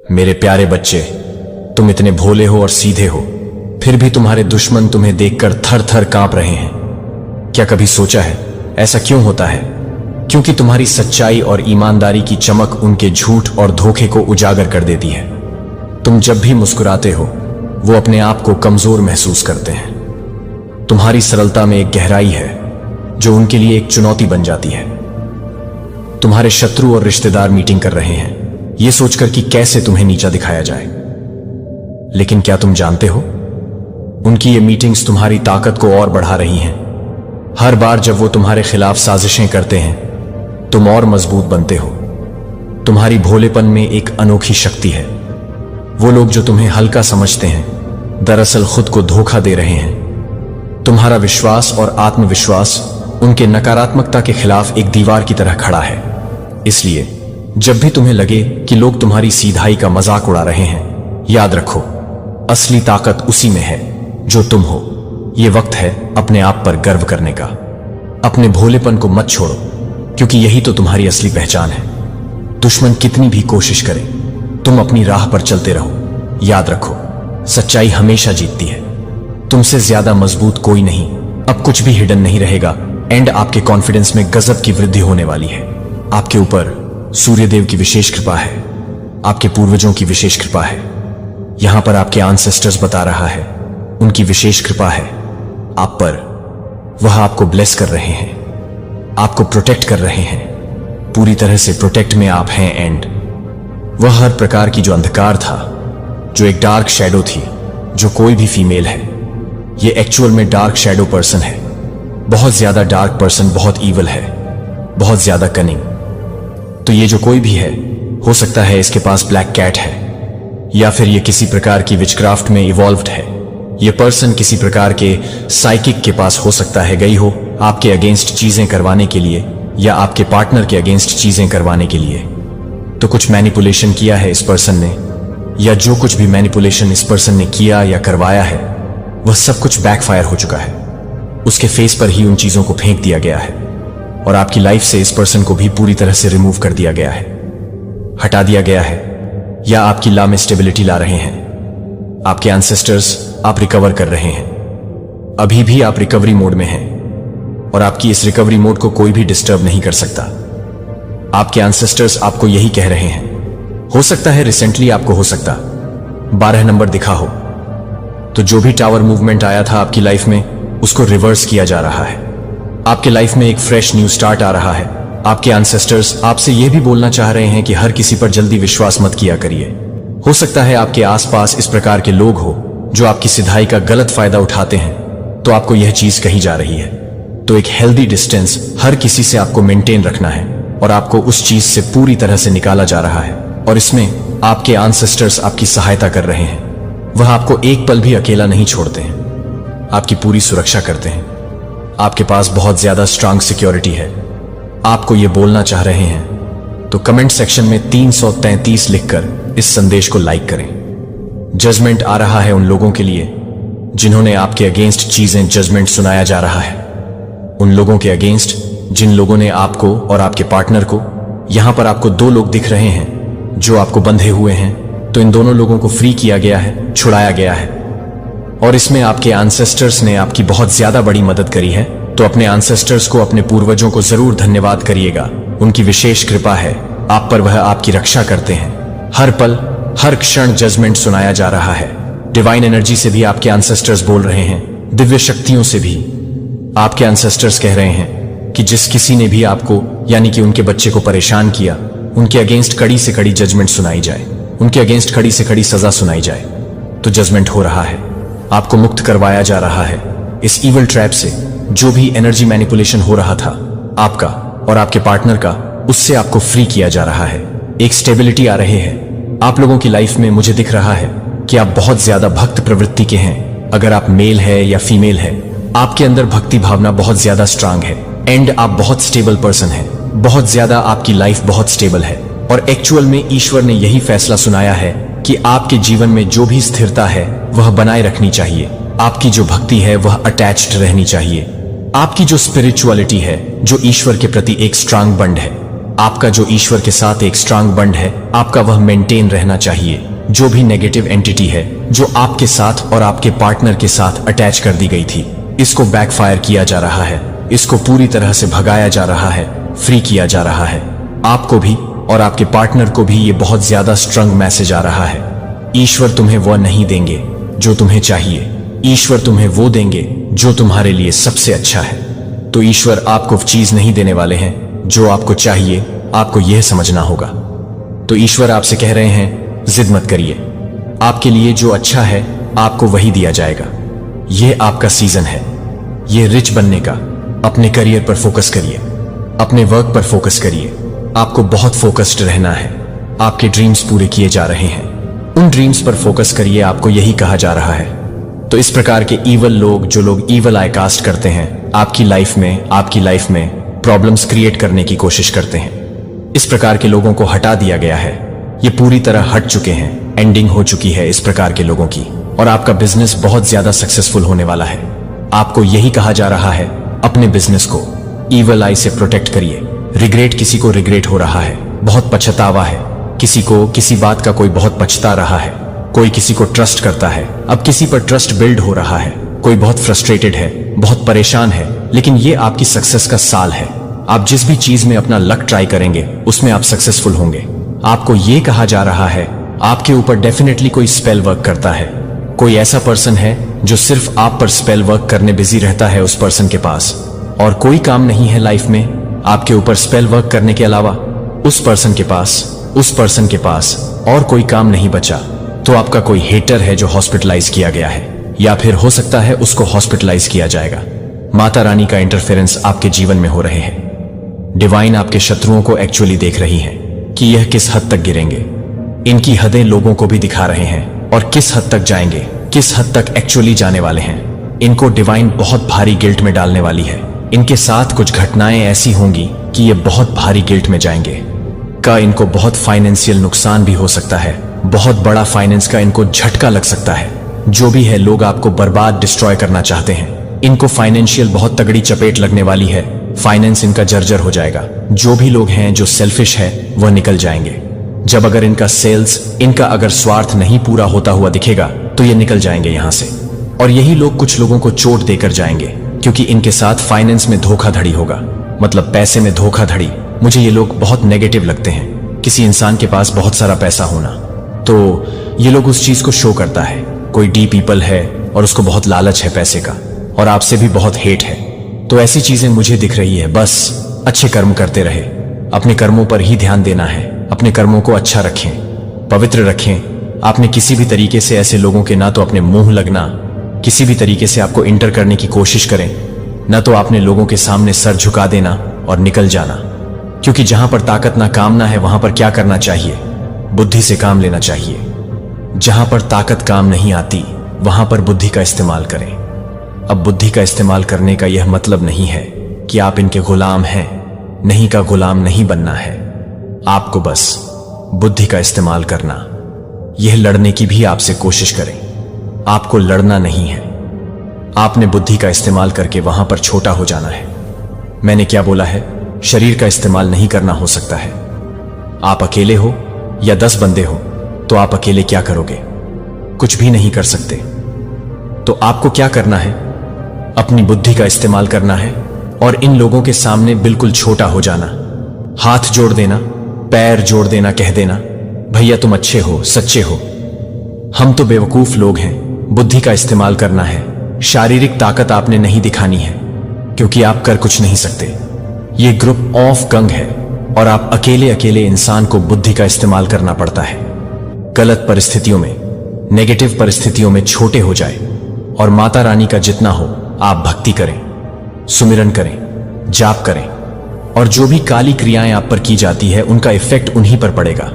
मेरे प्यारे बच्चे, तुम इतने भोले हो और सीधे हो, फिर भी तुम्हारे दुश्मन तुम्हें देखकर थर थर कांप रहे हैं। क्या कभी सोचा है ऐसा क्यों होता है? क्योंकि तुम्हारी सच्चाई और ईमानदारी की चमक उनके झूठ और धोखे को उजागर कर देती है। तुम जब भी मुस्कुराते हो वो अपने आप को कमजोर महसूस करते हैं। तुम्हारी सरलता में एक गहराई है जो उनके लिए एक चुनौती बन जाती है। तुम्हारे शत्रु और रिश्तेदार मीटिंग कर रहे हैं ये सोचकर कि कैसे तुम्हें नीचा दिखाया जाए, लेकिन क्या तुम जानते हो उनकी ये मीटिंग्स तुम्हारी ताकत को और बढ़ा रही हैं। हर बार जब वो तुम्हारे खिलाफ साजिशें करते हैं तुम और मजबूत बनते हो। तुम्हारी भोलेपन में एक अनोखी शक्ति है। वो लोग जो तुम्हें हल्का समझते हैं दरअसल खुद को धोखा दे रहे हैं। तुम्हारा विश्वास और आत्मविश्वास उनके नकारात्मकता के खिलाफ एक दीवार की तरह खड़ा है। इसलिए जब भी तुम्हें लगे कि लोग तुम्हारी सीधाई का मजाक उड़ा रहे हैं, याद रखो असली ताकत उसी में है जो तुम हो। ये वक्त है अपने आप पर गर्व करने का। अपने भोलेपन को मत छोड़ो, क्योंकि यही तो तुम्हारी असली पहचान है। दुश्मन कितनी भी कोशिश करे तुम अपनी राह पर चलते रहो। याद रखो सच्चाई हमेशा जीतती है। तुमसे ज्यादा मजबूत कोई नहीं। अब कुछ भी हिडन नहीं रहेगा। एंड आपके कॉन्फिडेंस में गजब की वृद्धि होने वाली है। आपके ऊपर सूर्यदेव की विशेष कृपा है, आपके पूर्वजों की विशेष कृपा है। यहां पर आपके एंसेस्टर्स बता रहा है उनकी विशेष कृपा है आप पर। वह आपको ब्लेस कर रहे हैं, आपको प्रोटेक्ट कर रहे हैं। पूरी तरह से प्रोटेक्ट में आप हैं। एंड वह हर प्रकार की जो अंधकार था, जो एक डार्क शैडो थी, जो कोई भी फीमेल है, ये एक्चुअल में डार्क शैडो पर्सन है। बहुत ज्यादा डार्क पर्सन, बहुत ईवल है, बहुत ज्यादा कनिंग। तो ये जो कोई भी है, हो सकता है इसके पास ब्लैक कैट है, या फिर ये किसी प्रकार की विचक्राफ्ट में इवॉल्व्ड है। ये पर्सन किसी प्रकार के साइकिक के पास हो सकता है गई हो आपके अगेंस्ट चीजें करवाने के लिए, या आपके पार्टनर के अगेंस्ट चीजें करवाने के लिए। तो कुछ मैनिपुलेशन किया है इस पर्सन ने, या जो कुछ भी मैनिपुलेशन इस पर्सन ने किया या करवाया है वह सब कुछ बैकफायर हो चुका है। उसके फेस पर ही उन चीजों को फेंक दिया गया है और आपकी लाइफ से इस पर्सन को भी पूरी तरह से रिमूव कर दिया गया है, हटा दिया गया है, या आपकी लॉ में स्टेबिलिटी ला रहे हैं। आपके एंसेस्टर्स आप रिकवर कर रहे हैं। अभी भी आप रिकवरी मोड में हैं और आपकी इस रिकवरी मोड को कोई भी डिस्टर्ब नहीं कर सकता। आपके एंसेस्टर्स आपको यही कह रहे हैं। हो सकता है रिसेंटली आपको हो सकता 12 नंबर दिखा हो, तो जो भी टावर मूवमेंट आया था आपकी लाइफ में उसको रिवर्स किया जा रहा है। आपके लाइफ में एक फ्रेश न्यू स्टार्ट आ रहा है। आपके एंसेस्टर्स आपसे यह भी बोलना चाह रहे हैं कि हर किसी पर जल्दी विश्वास मत किया करिए। हो सकता है आपके आसपास इस प्रकार के लोग हो जो आपकी सिधाई का गलत फायदा उठाते हैं, तो आपको यह चीज कही जा रही है। तो एक हेल्दी डिस्टेंस हर किसी से आपको मेंटेन रखना है और आपको उस चीज से पूरी तरह से निकाला जा रहा है। और इसमें आपके एंसेस्टर्स आपकी सहायता कर रहे हैं। वह आपको एक पल भी अकेला नहीं छोड़ते हैं, आपकी पूरी सुरक्षा करते हैं। आपके पास बहुत ज्यादा स्ट्रांग सिक्योरिटी है। आपको यह बोलना चाह रहे हैं तो कमेंट सेक्शन में 333 लिखकर इस संदेश को लाइक करें। जजमेंट आ रहा है उन लोगों के लिए जिन्होंने आपके अगेंस्ट चीजें जजमेंट सुनाया जा रहा है। उन लोगों के अगेंस्ट जिन लोगों ने आपको और आपके पार्टनर को, यहां पर आपको 2 लोग दिख रहे हैं जो आपको बंधे हुए हैं, तो इन दोनों लोगों को फ्री किया गया है, छुड़ाया गया है। और इसमें आपके एंसेस्टर्स ने आपकी बहुत ज्यादा बड़ी मदद करी है। तो अपने एंसेस्टर्स को, अपने पूर्वजों को जरूर धन्यवाद करिएगा। उनकी विशेष कृपा है आप पर, वह आपकी रक्षा करते हैं। हर पल हर क्षण जजमेंट सुनाया जा रहा है। डिवाइन एनर्जी से भी आपके एंसेस्टर्स बोल रहे हैं, दिव्य शक्तियों से भी आपके एंसेस्टर्स कह रहे हैं कि जिस किसी ने भी आपको यानी कि उनके बच्चे को परेशान किया, उनके अगेंस्ट कड़ी से कड़ी जजमेंट सुनाई जाए, उनके अगेंस्ट कड़ी से कड़ी सजा सुनाई जाए। तो जजमेंट हो रहा है, आपको मुक्त करवाया जा रहा है इस ईवल ट्रैप से। जो भी एनर्जी मैनिपुलेशन हो रहा था आपका और आपके पार्टनर का, उससे आपको फ्री किया जा रहा है। एक स्टेबिलिटी आ रही है आप लोगों की लाइफ में। मुझे दिख रहा है कि आप बहुत ज्यादा भक्त प्रवृत्ति के हैं। अगर आप मेल है या फीमेल है, आपके अंदर भक्ति भावना बहुत ज्यादा स्ट्रांग है। एंड आप बहुत स्टेबल पर्सन है। बहुत ज्यादा आपकी लाइफ बहुत स्टेबल है। और एक्चुअल में ईश्वर ने यही फैसला सुनाया है कि आपके जीवन में जो भी स्थिरता है वह बनाए रखनी चाहिए। आपकी जो भक्ति है वह अटैच्ड रहनी चाहिए। आपकी जो स्पिरिचुअलिटी है, जो ईश्वर के प्रति एक स्ट्रांग बंड है, आपका जो ईश्वर के साथ एक स्ट्रांग बंड है, आपका वह मेंटेन रहना चाहिए। जो भी नेगेटिव एंटिटी है जो आपके साथ और आपके पार्टनर के साथ अटैच कर दी गई थी, इसको बैकफायर किया जा रहा है, इसको पूरी तरह से भगाया जा रहा है, फ्री किया जा रहा है। आपको भी और आपके पार्टनर को भी ये बहुत ज्यादा स्ट्रांग मैसेज आ रहा है। ईश्वर तुम्हें वह नहीं देंगे जो तुम्हें चाहिए, ईश्वर तुम्हें वो देंगे जो तुम्हारे लिए सबसे अच्छा है। तो ईश्वर आपको चीज नहीं देने वाले हैं जो आपको चाहिए, आपको यह समझना होगा। तो ईश्वर आपसे कह रहे हैं, जिद मत करिए, आपके लिए जो अच्छा है आपको वही दिया जाएगा। यह आपका सीजन है, यह रिच बनने का। अपने करियर पर फोकस करिए, अपने वर्क पर फोकस करिए। आपको बहुत फोकस्ड रहना है। आपके ड्रीम्स पूरे किए जा रहे हैं, उन ड्रीम्स पर फोकस करिए, आपको यही कहा जा रहा है। तो इस प्रकार के ईवल लोग, जो लोग ईवल आई कास्ट करते हैं, आपकी लाइफ में प्रॉब्लम्स क्रिएट करने की कोशिश करते हैं, इस प्रकार के लोगों को हटा दिया गया है। ये पूरी तरह हट चुके हैं, एंडिंग हो चुकी है इस प्रकार के लोगों की, और आपका बिजनेस बहुत ज्यादा सक्सेसफुल होने वाला है। आपको यही कहा जा रहा है, अपने बिजनेस को ईवल आई से प्रोटेक्ट करिए। रिग्रेट, किसी को रिग्रेट हो रहा है, बहुत पछतावा है, किसी को किसी बात का कोई बहुत पछता रहा है, कोई किसी को ट्रस्ट करता है, अब किसी पर ट्रस्ट बिल्ड हो रहा है, कोई बहुत फ्रस्ट्रेटेड है, बहुत परेशान है। लेकिन ये आपकी सक्सेस का साल है। आप जिस भी चीज में अपना लक ट्राई करेंगे उसमें आप सक्सेसफुल होंगे। आपको ये कहा जा रहा है, आपके ऊपर डेफिनेटली कोई स्पेल वर्क करता है। कोई ऐसा पर्सन है जो सिर्फ आप पर स्पेल वर्क करने बिजी रहता है, उस पर्सन के पास और कोई काम नहीं है लाइफ में आपके ऊपर स्पेल वर्क करने के अलावा। उस पर्सन के पास और कोई काम नहीं बचा। तो आपका कोई हेटर है जो हॉस्पिटलाइज किया गया है, या फिर हो सकता है उसको हॉस्पिटलाइज किया जाएगा। माता रानी का इंटरफेरेंस आपके जीवन में हो रहे हैं। डिवाइन आपके शत्रुओं को एक्चुअली देख रही है कि यह किस हद तक गिरेंगे। इनकी हदें लोगों को भी दिखा रहे हैं और किस हद तक जाएंगे, किस हद तक एक्चुअली जाने वाले हैं। इनको डिवाइन बहुत भारी गिल्ट में डालने वाली है। इनके साथ कुछ घटनाएं ऐसी होंगी कि ये बहुत भारी गिल्ट में जाएंगे। इनको बहुत फाइनेंशियल नुकसान भी हो सकता है, बहुत बड़ा फाइनेंस का इनको झटका लग सकता है। जो भी है, लोग आपको बर्बाद, डिस्ट्रॉय करना चाहते हैं। इनको फाइनेंशियल बहुत तगड़ी चपेट लगने वाली है, फाइनेंस इनका जर्जर हो जाएगा। जो भी लोग हैं जो सेल्फिश है वह निकल जाएंगे। जब अगर इनका सेल्स, इनका अगर स्वार्थ नहीं पूरा होता हुआ दिखेगा तो ये निकल जाएंगे यहां से। और यही लोग कुछ लोगों को चोट देकर जाएंगे, क्योंकि इनके साथ फाइनेंस में धोखाधड़ी होगा, मतलब पैसे में धोखाधड़ी। मुझे ये लोग बहुत नेगेटिव लगते हैं। किसी इंसान के पास बहुत सारा पैसा होना, तो ये लोग उस चीज को शो करता है। कोई डी पीपल है और उसको बहुत लालच है पैसे का, और आपसे भी बहुत हेट है। तो ऐसी चीजें मुझे दिख रही है। बस अच्छे कर्म करते रहे, अपने कर्मों पर ही ध्यान देना है। अपने कर्मों को अच्छा रखें, पवित्र रखें। आपने किसी भी तरीके से ऐसे लोगों के ना तो अपने मुंह लगना, किसी भी तरीके से आपको इंटर करने की कोशिश करें, ना तो आपने लोगों के सामने सर झुका देना और निकल जाना। क्योंकि जहां पर ताकत ना काम ना है, वहां पर क्या करना चाहिए? बुद्धि से काम लेना चाहिए। जहां पर ताकत काम नहीं आती वहां पर बुद्धि का इस्तेमाल करें। अब बुद्धि का इस्तेमाल करने का यह मतलब नहीं है कि आप इनके गुलाम हैं। नहीं का गुलाम नहीं बनना है, आपको बस बुद्धि का इस्तेमाल करना। यह लड़ने की भी आपसे कोशिश करें, आपको लड़ना नहीं है। आपने बुद्धि का इस्तेमाल करके वहां पर छोटा हो जाना है। मैंने क्या बोला है? शरीर का इस्तेमाल नहीं करना हो सकता है। आप अकेले हो या 10 बंदे हो, तो आप अकेले क्या करोगे? कुछ भी नहीं कर सकते। तो आपको क्या करना है? अपनी बुद्धि का इस्तेमाल करना है और इन लोगों के सामने बिल्कुल छोटा हो जाना। हाथ जोड़ देना, पैर जोड़ देना, कह देना, भैया तुम अच्छे हो, सच्चे हो, हम तो बेवकूफ लोग हैं। बुद्धि का इस्तेमाल करना है। शारीरिक ताकत आपने नहीं दिखानी है, क्योंकि आप कर कुछ नहीं सकते। ये ग्रुप ऑफ गंग है और आप अकेले अकेले इंसान को बुद्धि का इस्तेमाल करना पड़ता है। गलत परिस्थितियों में, नेगेटिव परिस्थितियों में छोटे हो जाए और माता रानी का जितना हो आप भक्ति करें, सुमिरन करें, जाप करें, और जो भी काली क्रियाएं आप पर की जाती है उनका इफेक्ट उन्हीं पर पड़ेगा।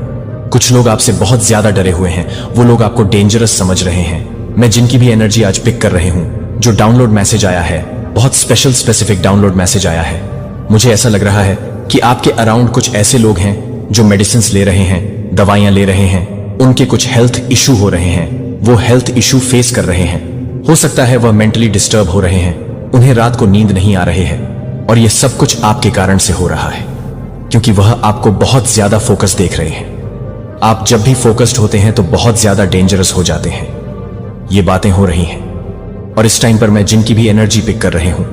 कुछ लोग आपसे बहुत ज्यादा डरे हुए हैं, वो लोग आपको डेंजरस समझ रहे हैं। मैं जिनकी भी एनर्जी आज पिक कर रही हूं, जो डाउनलोड मैसेज आया है, बहुत स्पेशल स्पेसिफिक डाउनलोड मैसेज आया है, मुझे ऐसा लग रहा है कि आपके अराउंड कुछ ऐसे लोग हैं जो मेडिसिन ले रहे हैं, दवाइयां ले रहे हैं, उनके कुछ हेल्थ इशू हो रहे हैं, वो हेल्थ इशू फेस कर रहे हैं। हो सकता है वह मेंटली डिस्टर्ब हो रहे हैं, उन्हें रात को नींद नहीं आ रहे हैं, और यह सब कुछ आपके कारण से हो रहा है। क्योंकि वह आपको बहुत ज्यादा फोकस देख रहे हैं। आप जब भी फोकस्ड होते हैं तो बहुत ज्यादा डेंजरस हो जाते हैं। ये बातें हो रही हैं और इस टाइम पर मैं जिनकी भी एनर्जी पिक कर रही हूं,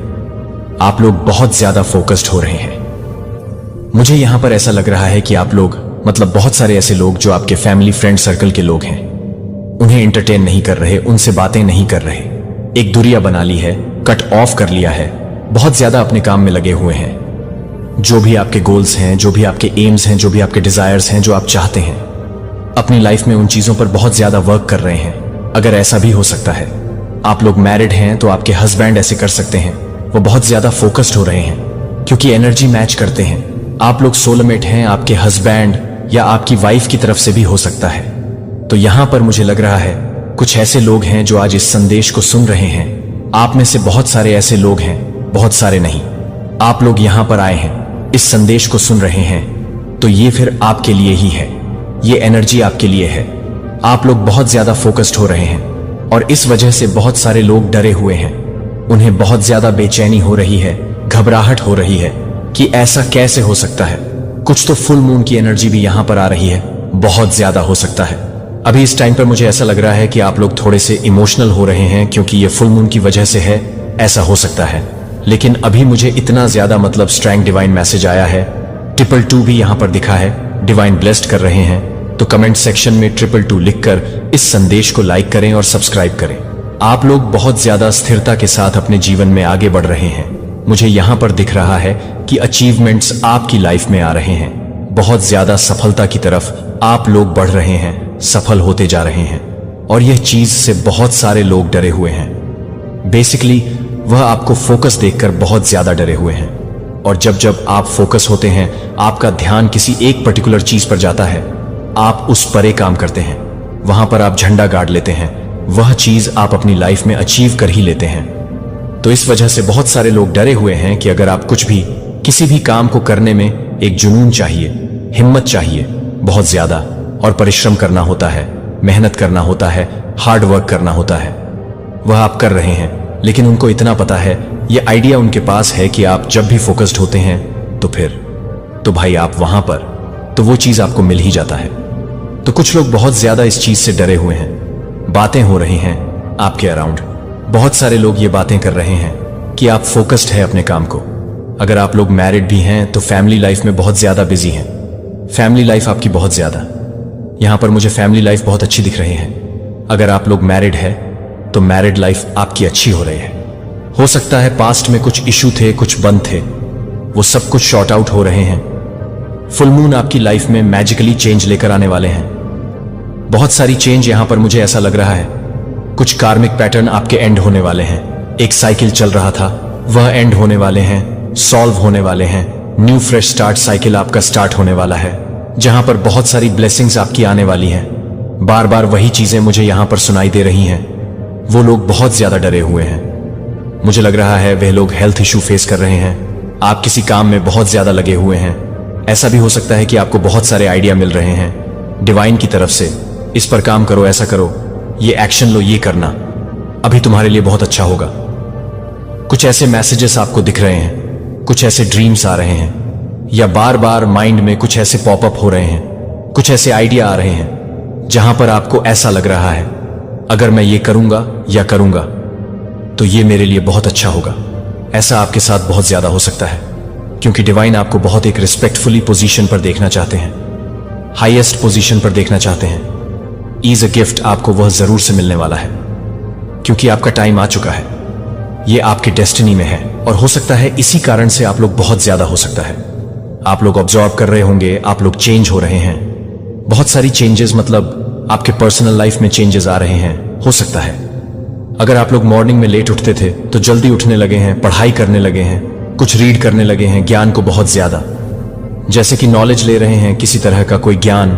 आप लोग बहुत ज्यादा फोकस्ड हो रहे हैं। मुझे यहां पर ऐसा लग रहा है कि आप लोग, मतलब बहुत सारे ऐसे लोग जो आपके फैमिली फ्रेंड सर्कल के लोग हैं, उन्हें एंटरटेन नहीं कर रहे, उनसे बातें नहीं कर रहे, एक दूरियां बना ली है, कट ऑफ कर लिया है, बहुत ज्यादा अपने काम में लगे हुए हैं। जो भी आपके गोल्स हैं, जो भी आपके एम्स हैं, जो भी आपके डिजायर्स हैं, जो आप चाहते हैं अपनी लाइफ में, उन चीजों पर बहुत ज्यादा वर्क कर रहे हैं। अगर ऐसा भी हो सकता है, आप लोग मैरिड हैं तो आपके हस्बैंड ऐसे कर सकते हैं, वो बहुत ज्यादा फोकस्ड हो रहे हैं क्योंकि एनर्जी मैच करते हैं। आप लोग सोलमेट हैं, आपके हस्बैंड या आपकी वाइफ की तरफ से भी हो सकता है। तो यहां पर मुझे लग रहा है कुछ ऐसे लोग हैं जो आज इस संदेश को सुन रहे हैं। आप में से बहुत सारे ऐसे लोग हैं, बहुत सारे नहीं, आप लोग यहां पर आए हैं, इस संदेश को सुन रहे हैं, तो ये फिर आपके लिए ही है, ये एनर्जी आपके लिए है। आप लोग बहुत ज्यादा फोकस्ड हो रहे हैं और इस वजह से बहुत सारे लोग डरे हुए हैं। उन्हें बहुत ज्यादा बेचैनी हो रही है, घबराहट हो रही है कि ऐसा कैसे हो सकता है। कुछ तो फुल मून की एनर्जी भी यहां पर आ रही है, बहुत ज्यादा हो सकता है। अभी इस टाइम पर मुझे ऐसा लग रहा है कि आप लोग थोड़े से इमोशनल हो रहे हैं क्योंकि ये फुल मून की वजह से है, ऐसा हो सकता है। लेकिन अभी मुझे इतना ज्यादा मतलब स्ट्रॉन्ग डिवाइन मैसेज आया है, 222 भी यहां पर दिखा है, डिवाइन ब्लेस्ड कर रहे हैं। तो कमेंट सेक्शन में 222 लिखकर इस संदेश को लाइक करें और सब्सक्राइब करें। आप लोग बहुत ज्यादा स्थिरता के साथ अपने जीवन में आगे बढ़ रहे हैं। मुझे यहां पर दिख रहा है कि अचीवमेंट्स आपकी लाइफ में आ रहे हैं, बहुत ज्यादा सफलता की तरफ आप लोग बढ़ रहे हैं, सफल होते जा रहे हैं। और यह चीज से बहुत सारे लोग डरे हुए हैं। बेसिकली वह आपको फोकस देखकर बहुत ज्यादा डरे हुए हैं। और जब जब आप फोकस होते हैं, आपका ध्यान किसी एक पर्टिकुलर चीज पर जाता है, आप उस परे काम करते हैं, वहां पर आप झंडा गाड़ लेते हैं, वह चीज आप अपनी लाइफ में अचीव कर ही लेते हैं। तो इस वजह से बहुत सारे लोग डरे हुए हैं कि अगर आप कुछ भी, किसी भी काम को करने में एक जुनून चाहिए, हिम्मत चाहिए, बहुत ज्यादा, और परिश्रम करना होता है, मेहनत करना होता है, हार्ड वर्क करना होता है, वह आप कर रहे हैं। लेकिन उनको इतना पता है, ये आइडिया उनके पास है कि आप जब भी फोकस्ड होते हैं तो फिर तो भाई आप वहां पर, तो वो चीज आपको मिल ही जाता है। तो कुछ लोग बहुत ज्यादा इस चीज से डरे हुए हैं। बातें हो रही हैं आपके अराउंड, बहुत सारे लोग ये बातें कर रहे हैं कि आप फोकस्ड है अपने काम को। अगर आप लोग मैरिड भी हैं तो फैमिली लाइफ में बहुत ज्यादा बिजी हैं, फैमिली लाइफ आपकी बहुत ज्यादा, यहां पर मुझे फैमिली लाइफ बहुत अच्छी दिख रही है। अगर आप लोग मैरिड है तो मैरिड लाइफ आपकी अच्छी हो रही है। हो सकता है पास्ट में कुछ इशू थे, कुछ बंद थे, वो सब कुछ शॉर्ट आउट हो रहे हैं। फुल मून आपकी लाइफ में मैजिकली चेंज लेकर आने वाले हैं, बहुत सारी चेंज। यहां पर मुझे ऐसा लग रहा है कुछ कार्मिक पैटर्न आपके एंड होने वाले हैं। एक साइकिल चल रहा था, वह एंड होने वाले हैं, सॉल्व होने वाले हैं। न्यू फ्रेश स्टार्ट साइकिल आपका स्टार्ट होने वाला है, जहां पर बहुत सारी ब्लेसिंग्स आपकी आने वाली हैं। बार बार वही चीजें मुझे यहां पर सुनाई दे रही हैं। वो लोग बहुत ज्यादा डरे हुए हैं। मुझे लग रहा है वह लोग हेल्थ इशू फेस कर रहे हैं। आप किसी काम में बहुत ज्यादा लगे हुए हैं। ऐसा भी हो सकता है कि आपको बहुत सारे आइडिया मिल रहे हैं डिवाइन की तरफ से, इस पर काम करो, ऐसा करो, ये एक्शन लो, ये करना अभी तुम्हारे लिए बहुत अच्छा होगा। कुछ ऐसे मैसेजेस आपको दिख रहे हैं, कुछ ऐसे ड्रीम्स आ रहे हैं, या बार बार माइंड में कुछ ऐसे पॉपअप हो रहे हैं, कुछ ऐसे आइडिया आ रहे हैं जहां पर आपको ऐसा लग रहा है अगर मैं ये करूंगा या करूंगा तो ये मेरे लिए बहुत अच्छा होगा। ऐसा आपके साथ बहुत ज्यादा हो सकता है क्योंकि डिवाइन आपको बहुत एक रिस्पेक्टफुली पोजीशन पर देखना चाहते हैं, हाईएस्ट पोजीशन पर देखना चाहते हैं। ईज अ गिफ्ट आपको वह जरूर से मिलने वाला है क्योंकि आपका टाइम आ चुका है, ये आपकी डेस्टिनी में है। और हो सकता है इसी कारण से आप लोग बहुत ज्यादा, हो सकता है आप लोग ऑब्जर्व कर रहे होंगे, आप लोग चेंज हो रहे हैं, बहुत सारी चेंजेस, मतलब आपके पर्सनल लाइफ में चेंजेस आ रहे हैं। हो सकता है अगर आप लोग मॉर्निंग में लेट उठते थे तो जल्दी उठने लगे हैं, पढ़ाई करने लगे हैं, कुछ रीड करने लगे हैं, ज्ञान को बहुत ज्यादा, जैसे कि नॉलेज ले रहे हैं, किसी तरह का कोई ज्ञान,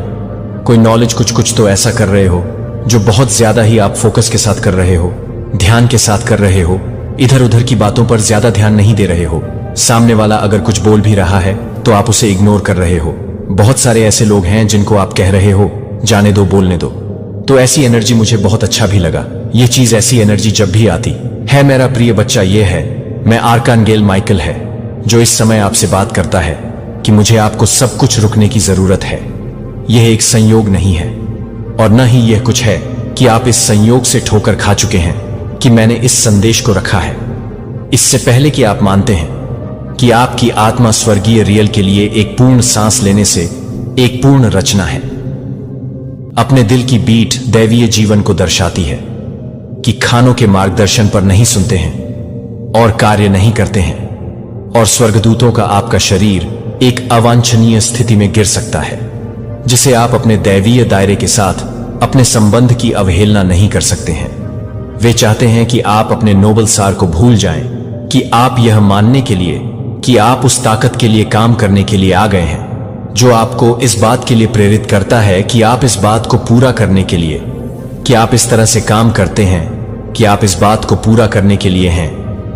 कोई नॉलेज, कुछ तो ऐसा कर रहे हो जो बहुत ज्यादा ही आप फोकस के साथ कर रहे हो, ध्यान के साथ कर रहे हो, इधर उधर की बातों पर ज्यादा ध्यान नहीं दे रहे हो। सामने वाला अगर कुछ बोल भी रहा है तो आप उसे इग्नोर कर रहे हो। बहुत सारे ऐसे लोग हैं जिनको आप कह रहे हो जाने दो, बोलने दो। तो ऐसी एनर्जी मुझे बहुत अच्छा भी लगा। ये चीज, ऐसी एनर्जी जब भी आती है, मेरा प्रिय बच्चा, ये है मैं आर्कानगेल माइकल है जो इस समय आपसे बात करता है। कि मुझे आपको सब कुछ रुकने की जरूरत है। यह एक संयोग नहीं है और न ही यह कुछ है कि आप इस संयोग से ठोकर खा चुके हैं कि मैंने इस संदेश को रखा है। इससे पहले कि आप मानते हैं कि आपकी आत्मा स्वर्गीय रियल के लिए एक पूर्ण सांस लेने से एक पूर्ण रचना है। अपने दिल की बीट दैवीय जीवन को दर्शाती है कि खानों के मार्गदर्शन पर नहीं सुनते हैं और कार्य नहीं करते हैं, और स्वर्गदूतों का आपका शरीर एक अवांछनीय स्थिति में गिर सकता है जिसे आप अपने दैवीय दायरे के साथ अपने संबंध की अवहेलना नहीं कर सकते हैं। वे चाहते हैं कि आप अपने नोबल सार को भूल जाएं कि आप यह मानने के लिए कि आप उस ताकत के लिए काम करने के लिए आ गए हैं जो आपको इस बात के लिए प्रेरित करता है कि आप इस बात को पूरा करने के लिए, कि आप इस तरह से काम करते हैं कि आप इस बात को पूरा करने के लिए हैं,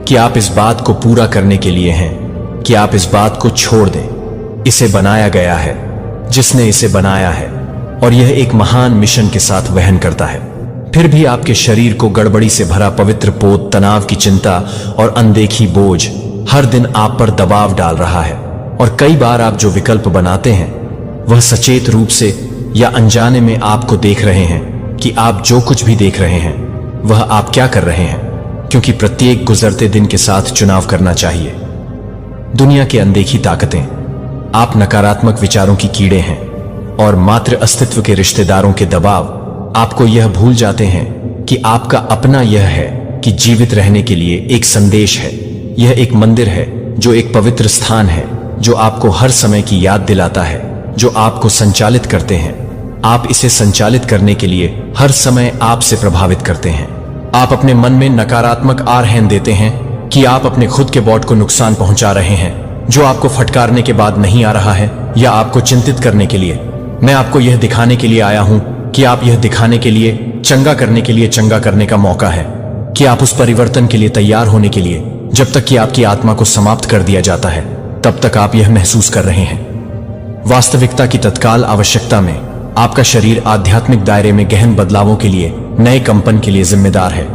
कि आप इस बात को पूरा करने के लिए हैं, कि आप इस बात को छोड़ दें। इसे बनाया गया है जिसने इसे बनाया है, और यह एक महान मिशन के साथ वहन करता है। फिर भी आपके शरीर को गड़बड़ी से भरा पवित्र पोत, तनाव की चिंता और अनदेखी बोझ हर दिन आप पर दबाव डाल रहा है। और कई बार आप जो विकल्प बनाते हैं वह सचेत रूप से या अनजाने में आपको देख रहे हैं कि आप जो कुछ भी देख रहे हैं वह आप क्या कर रहे हैं, क्योंकि प्रत्येक गुजरते दिन के साथ चुनाव करना चाहिए। दुनिया की अनदेखी ताकतें, आप नकारात्मक विचारों की कीड़े हैं, और मात्र अस्तित्व के रिश्तेदारों के दबाव आपको यह भूल जाते हैं कि आपका अपना यह है कि जीवित रहने के लिए एक संदेश है। यह एक मंदिर है जो एक पवित्र स्थान है जो आपको हर समय की याद दिलाता है, जो आपको संचालित करते हैं। आप इसे संचालित करने के लिए हर समय आपसे प्रभावित करते हैं। आप अपने मन में नकारात्मक आह्वान देते हैं कि आप अपने खुद के बॉट को नुकसान पहुंचा रहे हैं जो आपको फटकारने के बाद नहीं आ रहा है या आपको चिंतित करने के लिए। मैं आपको यह दिखाने के लिए आया हूं कि आप यह दिखाने के लिए चंगा करने के लिए चंगा करने का मौका है कि आप उस परिवर्तन के लिए तैयार होने के लिए, जब तक कि आपकी आत्मा को समाप्त कर दिया जाता है तब तक आप यह महसूस कर रहे हैं। वास्तविकता की तत्काल आवश्यकता में आपका शरीर आध्यात्मिक दायरे में गहन बदलावों के लिए, नए कंपन के लिए जिम्मेदार है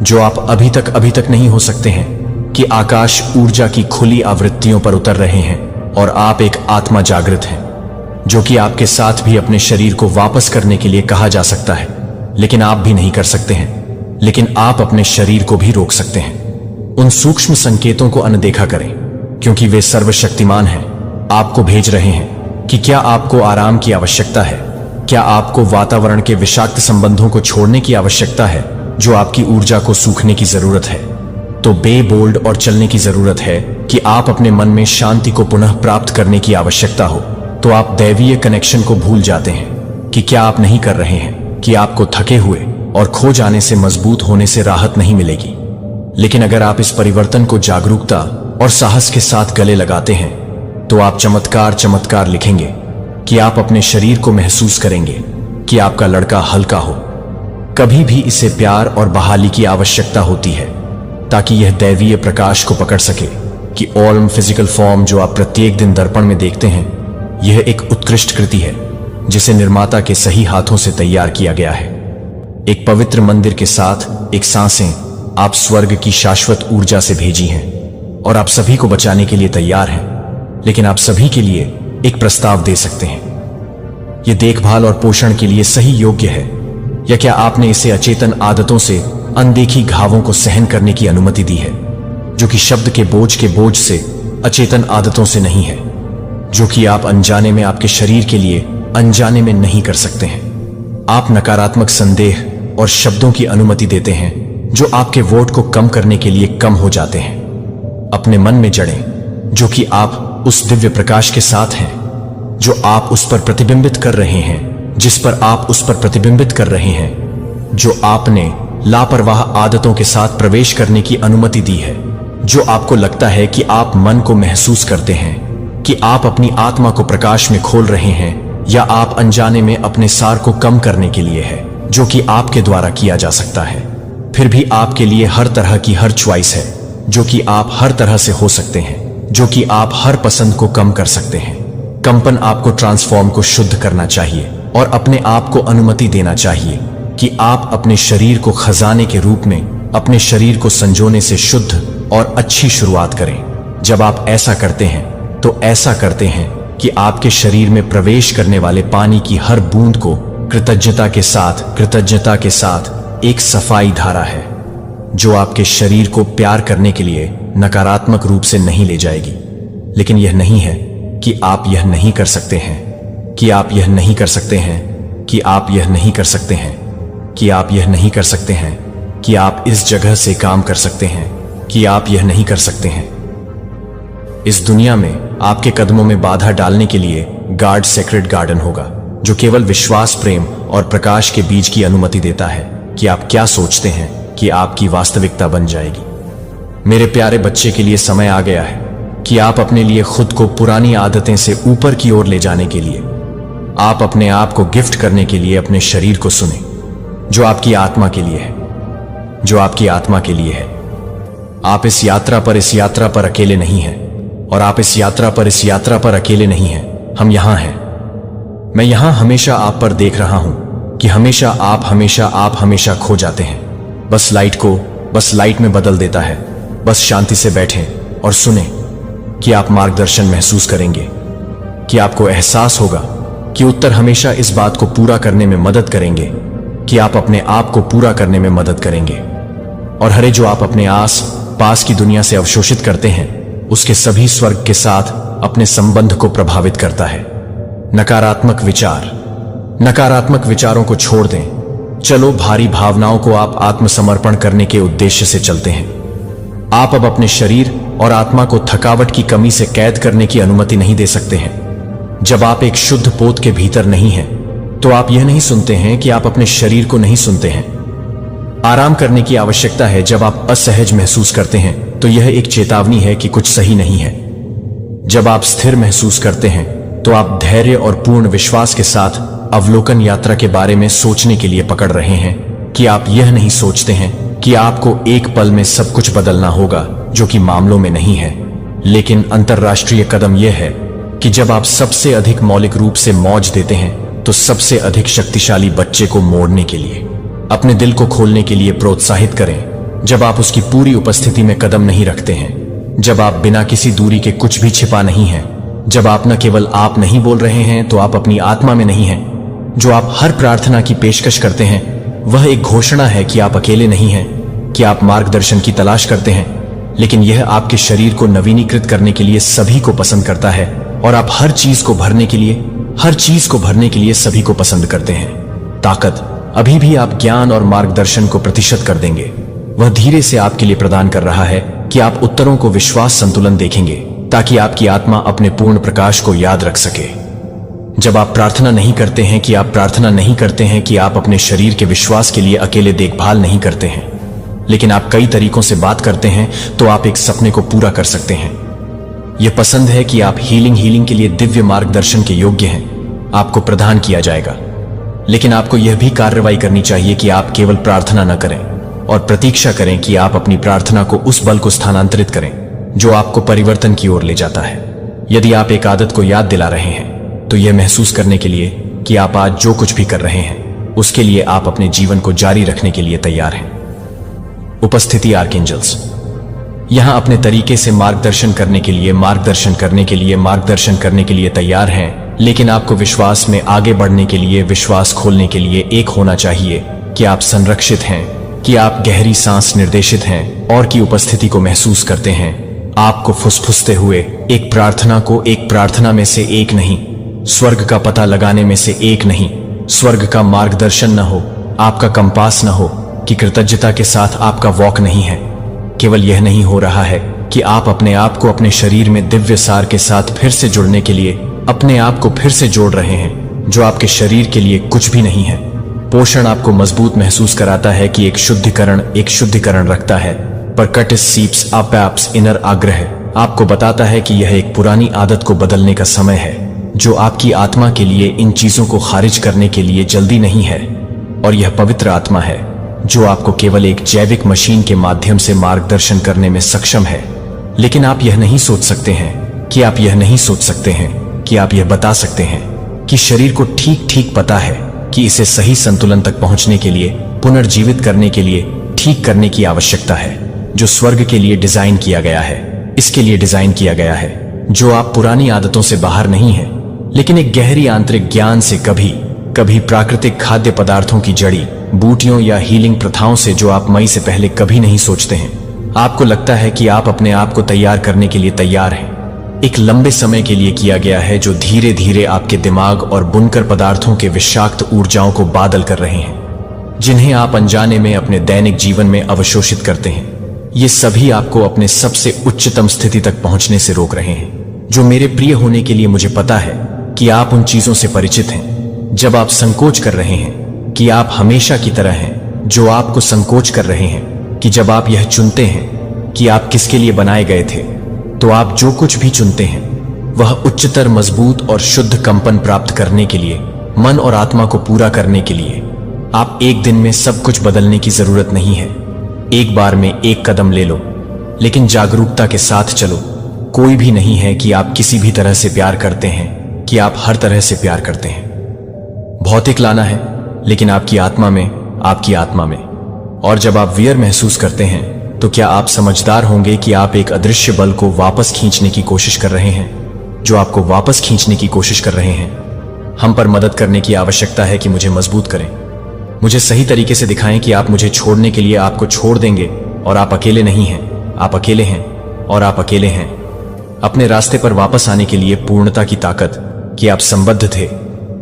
जो आप अभी तक नहीं हो सकते हैं कि आकाश ऊर्जा की खुली आवृत्तियों पर उतर रहे हैं और आप एक आत्मा जागृत हैं जो कि आपके साथ भी अपने शरीर को वापस करने के लिए कहा जा सकता है, लेकिन आप भी नहीं कर सकते हैं। लेकिन आप अपने शरीर को भी रोक सकते हैं। उन सूक्ष्म संकेतों को अनदेखा करें क्योंकि वे सर्वशक्तिमान हैं, आपको भेज रहे हैं कि क्या आपको आराम की आवश्यकता है, क्या आपको वातावरण के विषाक्त संबंधों को छोड़ने की आवश्यकता है जो आपकी ऊर्जा को सूखने की जरूरत है, तो बे बोल्ड और चलने की जरूरत है कि आप अपने मन में शांति को पुनः प्राप्त करने की आवश्यकता हो, तो आप दैवीय कनेक्शन को भूल जाते हैं कि क्या आप नहीं कर रहे हैं कि आपको थके हुए और खो जाने से मजबूत होने से राहत नहीं मिलेगी। लेकिन अगर आप इस परिवर्तन को जागरूकता और साहस के साथ गले लगाते हैं तो आप चमत्कार लिखेंगे कि आप अपने शरीर को महसूस करेंगे कि आपका लड़का हल्का हो। कभी भी इसे प्यार और बहाली की आवश्यकता होती है ताकि यह दैवीय प्रकाश को पकड़ सके कि ऑल्म फिजिकल फॉर्म जो आप प्रत्येक दिन दर्पण में देखते हैं, यह एक उत्कृष्ट कृति है जिसे निर्माता के सही हाथों से तैयार किया गया है। एक पवित्र मंदिर के साथ एक सांसें आप स्वर्ग की शाश्वत ऊर्जा से भेजी हैं और आप सभी को बचाने के लिए तैयार हैं, लेकिन आप सभी के लिए एक प्रस्ताव दे सकते हैं। यह देखभाल और पोषण के लिए सही योग्य है, या क्या आपने इसे अचेतन आदतों से अनदेखी घावों को सहन करने की अनुमति दी है जो कि शब्द के बोझ से अचेतन आदतों से नहीं है, जो कि आप अनजाने में आपके शरीर के लिए अनजाने में नहीं कर सकते हैं। आप नकारात्मक संदेह और शब्दों की अनुमति देते हैं जो आपके वोट को कम करने के लिए कम हो जाते हैं। अपने मन में जड़ें जो कि आप उस दिव्य प्रकाश के साथ हैं जो आप उस पर प्रतिबिंबित कर रहे हैं, जिस पर आप उस पर प्रतिबिंबित कर रहे हैं, जो आपने लापरवाह आदतों के साथ प्रवेश करने की अनुमति दी है, जो आपको लगता है कि आप मन को महसूस करते हैं कि आप अपनी आत्मा को प्रकाश में खोल रहे हैं, या आप अनजाने में अपने सार को कम करने के लिए है जो कि आपके द्वारा किया जा सकता है। फिर भी आपके लिए हर तरह की हर च्वाइस है जो कि आप हर तरह से हो सकते हैं, जो कि आप हर पसंद को कम कर सकते हैं। कंपन आपको ट्रांसफॉर्म को शुद्ध करना चाहिए और अपने आप को अनुमति देना चाहिए कि आप अपने शरीर को खजाने के रूप में अपने शरीर को संजोने से शुद्ध और अच्छी शुरुआत करें। जब आप ऐसा करते हैं तो ऐसा करते हैं कि आपके शरीर में प्रवेश करने वाले पानी की हर बूंद को कृतज्ञता के साथ एक सफाई धारा है जो आपके शरीर को प्यार करने के लिए नकारात्मक रूप से नहीं ले जाएगी। लेकिन यह नहीं है कि आप यह नहीं कर सकते हैं, कि आप यह नहीं कर सकते हैं, कि आप यह नहीं कर सकते हैं, कि आप यह नहीं कर सकते हैं, कि आप इस जगह से काम कर सकते हैं, कि आप यह नहीं कर सकते हैं। इस दुनिया में आपके कदमों में बाधा डालने के लिए गार्ड सेक्रेट गार्डन होगा जो केवल विश्वास, प्रेम और प्रकाश के बीज की अनुमति देता है कि आप क्या सोचते हैं कि आपकी वास्तविकता बन जाएगी। मेरे प्यारे बच्चे के लिए समय आ गया है कि आप अपने लिए खुद को पुरानी आदतें से ऊपर की ओर ले जाने के लिए, आप अपने आप को गिफ्ट करने के लिए अपने शरीर को सुने जो आपकी आत्मा के लिए है, जो आपकी आत्मा के लिए है। आप इस यात्रा पर अकेले नहीं हैं, और आप इस यात्रा पर अकेले नहीं हैं। हम यहां हैं। मैं यहां हमेशा आप पर देख रहा हूं कि आप हमेशा खो जाते हैं। बस लाइट में बदल देता है। बस शांति से बैठें और सुने कि आप मार्गदर्शन महसूस करेंगे, कि आपको एहसास होगा कि उत्तर हमेशा इस बात को पूरा करने में मदद करेंगे कि आप अपने आप को पूरा करने में मदद करेंगे। और हरे जो आप अपने आस पास की दुनिया से अवशोषित करते हैं उसके सभी स्वर्ग के साथ अपने संबंध को प्रभावित करता है। नकारात्मक विचारों को छोड़ दें। चलो भारी भावनाओं को आप आत्मसमर्पण करने के उद्देश्य से चलते हैं। आप अब अपने शरीर और आत्मा को थकावट की कमी से कैद करने की अनुमति नहीं दे सकते हैं। जब आप एक शुद्ध पोत के भीतर नहीं हैं, तो आप यह नहीं सुनते हैं कि आप अपने शरीर को नहीं सुनते हैं। आराम करने की आवश्यकता है। जब आप असहज महसूस करते हैं तो यह एक चेतावनी है कि कुछ सही नहीं है। जब आप स्थिर महसूस करते हैं तो आप धैर्य और पूर्ण विश्वास के साथ अवलोकन यात्रा के बारे में सोचने के लिए पकड़ रहे हैं कि आप यह नहीं सोचते हैं कि आपको एक पल में सब कुछ बदलना होगा, जो कि मामलों में नहीं है। लेकिन अंतरराष्ट्रीय कदम यह है कि जब आप सबसे अधिक मौलिक रूप से मौज देते हैं तो सबसे अधिक शक्तिशाली बच्चे को मोड़ने के लिए, अपने दिल को खोलने के लिए प्रोत्साहित करें। जब आप उसकी पूरी उपस्थिति में कदम नहीं रखते हैं, जब आप बिना किसी दूरी के कुछ भी छिपा नहीं हैं, जब आप न केवल आप नहीं बोल रहे हैं तो आप अपनी आत्मा में नहीं हैं। जो आप हर प्रार्थना की पेशकश करते हैं वह एक घोषणा है कि आप अकेले नहीं हैं, कि आप मार्गदर्शन की तलाश करते हैं, लेकिन यह आपके शरीर को नवीनीकृत करने के लिए सभी को पसंद करता है, और आप हर चीज को भरने के लिए सभी को पसंद करते हैं। ताकत अभी भी आप ज्ञान और मार्गदर्शन को प्रतिशत कर देंगे। वह धीरे से आपके लिए प्रदान कर रहा है कि आप उत्तरों को विश्वास संतुलन देखेंगे, ताकि आपकी आत्मा अपने पूर्ण प्रकाश को याद रख सके। जब आप प्रार्थना नहीं करते हैं कि आप अपने शरीर के विश्वास के लिए अकेले देखभाल नहीं करते हैं, लेकिन आप कई तरीकों से बात करते हैं, तो आप एक सपने को पूरा कर सकते हैं। यह पसंद है कि आप हीलिंग के लिए दिव्य मार्गदर्शन के योग्य हैं, आपको प्रदान किया जाएगा। लेकिन आपको यह भी कार्रवाई करनी चाहिए कि आप केवल प्रार्थना न करें और प्रतीक्षा करें कि आप अपनी प्रार्थना को उस बल को स्थानांतरित करें जो आपको परिवर्तन की ओर ले जाता है। यदि आप एक आदत को याद दिला रहे हैं तो यह महसूस करने के लिए कि आप आज जो कुछ भी कर रहे हैं उसके लिए आप अपने जीवन को जारी रखने के लिए तैयार हैं। उपस्थिति आर्कएंजल्स यहां अपने तरीके से मार्गदर्शन करने के लिए तैयार हैं, लेकिन आपको विश्वास में आगे बढ़ने के लिए, विश्वास खोलने के लिए एक होना चाहिए कि आप संरक्षित हैं, कि आप गहरी सांस निर्देशित हैं और की उपस्थिति को महसूस करते हैं। आपको फुसफुसते हुए एक प्रार्थना में से एक नहीं, स्वर्ग का पता लगाने में से एक नहीं, स्वर्ग का मार्गदर्शन न हो, आपका कंपास न हो, कि कृतज्ञता के साथ आपका वॉक नहीं है। केवल यह नहीं हो रहा है कि आप अपने आप को अपने शरीर में दिव्य सार के साथ फिर से जुड़ने के लिए अपने आप को फिर से जोड़ रहे हैं, जो आपके शरीर के लिए कुछ भी नहीं है। पोषण आपको मजबूत महसूस कराता है कि एक शुद्धिकरण रखता है, पर कट सीप्स अप इनर आग्रह आपको बताता है कि यह एक पुरानी आदत को बदलने का समय है, जो आपकी आत्मा के लिए इन चीजों को खारिज करने के लिए जल्दी नहीं है। और यह पवित्र आत्मा है जो आपको केवल एक जैविक मशीन के माध्यम से मार्गदर्शन करने में सक्षम है। लेकिन आप यह नहीं सोच सकते हैं कि आप यह बता सकते हैं कि शरीर को ठीक पता है कि इसे सही संतुलन तक पहुंचने के लिए, पुनर्जीवित करने के लिए ठीक करने की आवश्यकता है, जो स्वर्ग के लिए डिजाइन किया गया है, इसके लिए डिजाइन किया गया है, जो आप पुरानी आदतों से बाहर नहीं है, लेकिन एक गहरी आंतरिक ज्ञान से, कभी प्राकृतिक खाद्य पदार्थों की जड़ी बूटियों या हीलिंग प्रथाओं से, जो आप मई से पहले कभी नहीं सोचते हैं। आपको लगता है कि आप अपने आप को तैयार करने के लिए तैयार हैं। एक लंबे समय के लिए किया गया है, जो धीरे धीरे आपके दिमाग और बुनकर पदार्थों के विषाक्त ऊर्जाओं को बादल कर रहे हैं, जिन्हें आप अनजाने में अपने दैनिक जीवन में अवशोषित करते हैं। ये सभी आपको अपने सबसे उच्चतम स्थिति तक पहुंचने से रोक रहे हैं। जो मेरे प्रिय होने के लिए, मुझे पता है कि आप उन चीजों से परिचित हैं। जब आप संकोच कर रहे हैं कि आप हमेशा की तरह हैं, जो आपको संकोच कर रहे हैं कि जब आप यह चुनते हैं कि आप किसके लिए बनाए गए थे, तो आप जो कुछ भी चुनते हैं वह उच्चतर, मजबूत और शुद्ध कंपन प्राप्त करने के लिए, मन और आत्मा को पूरा करने के लिए। आप एक दिन में सब कुछ बदलने की जरूरत नहीं है। एक बार में एक कदम ले लो, लेकिन जागरूकता के साथ चलो। कोई भी नहीं है कि आप किसी भी तरह से प्यार करते हैं, कि आप हर तरह से प्यार करते हैं। भौतिक लाना है, लेकिन आपकी आत्मा में। और जब आप वियर महसूस करते हैं, तो क्या आप समझदार होंगे कि आप एक अदृश्य बल को वापस खींचने की कोशिश कर रहे हैं, जो आपको वापस खींचने की कोशिश कर रहे हैं। हम पर मदद करने की आवश्यकता है कि मुझे मजबूत करें। मुझे सही तरीके से दिखाएं कि आप मुझे छोड़ने के लिए आपको छोड़ देंगे, और आप अकेले नहीं हैं। आप अकेले हैं, और आप अकेले हैं। अपने रास्ते पर वापस आने के लिए पूर्णता की ताकत, कि आप संबद्ध थे,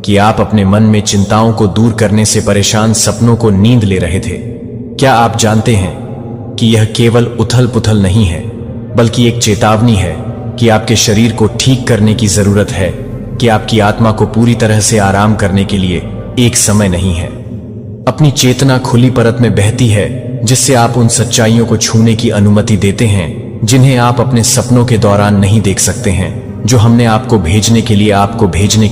कि आप अपने मन में चिंताओं को दूर करने से परेशान सपनों को नींद ले रहे थे। क्या आप जानते हैं कि यह केवल उथल पुथल नहीं है, बल्कि एक चेतावनी है कि आपके शरीर को ठीक करने की जरूरत है, कि आपकी आत्मा को पूरी तरह से आराम करने के लिए एक समय नहीं है। अपनी चेतना खुली परत में बहती है, जिससे आप उन सच्चाइयों को छूने की अनुमति देते हैं जिन्हें आप अपने सपनों के दौरान नहीं देख सकते हैं, जो हमने आपको भेजने के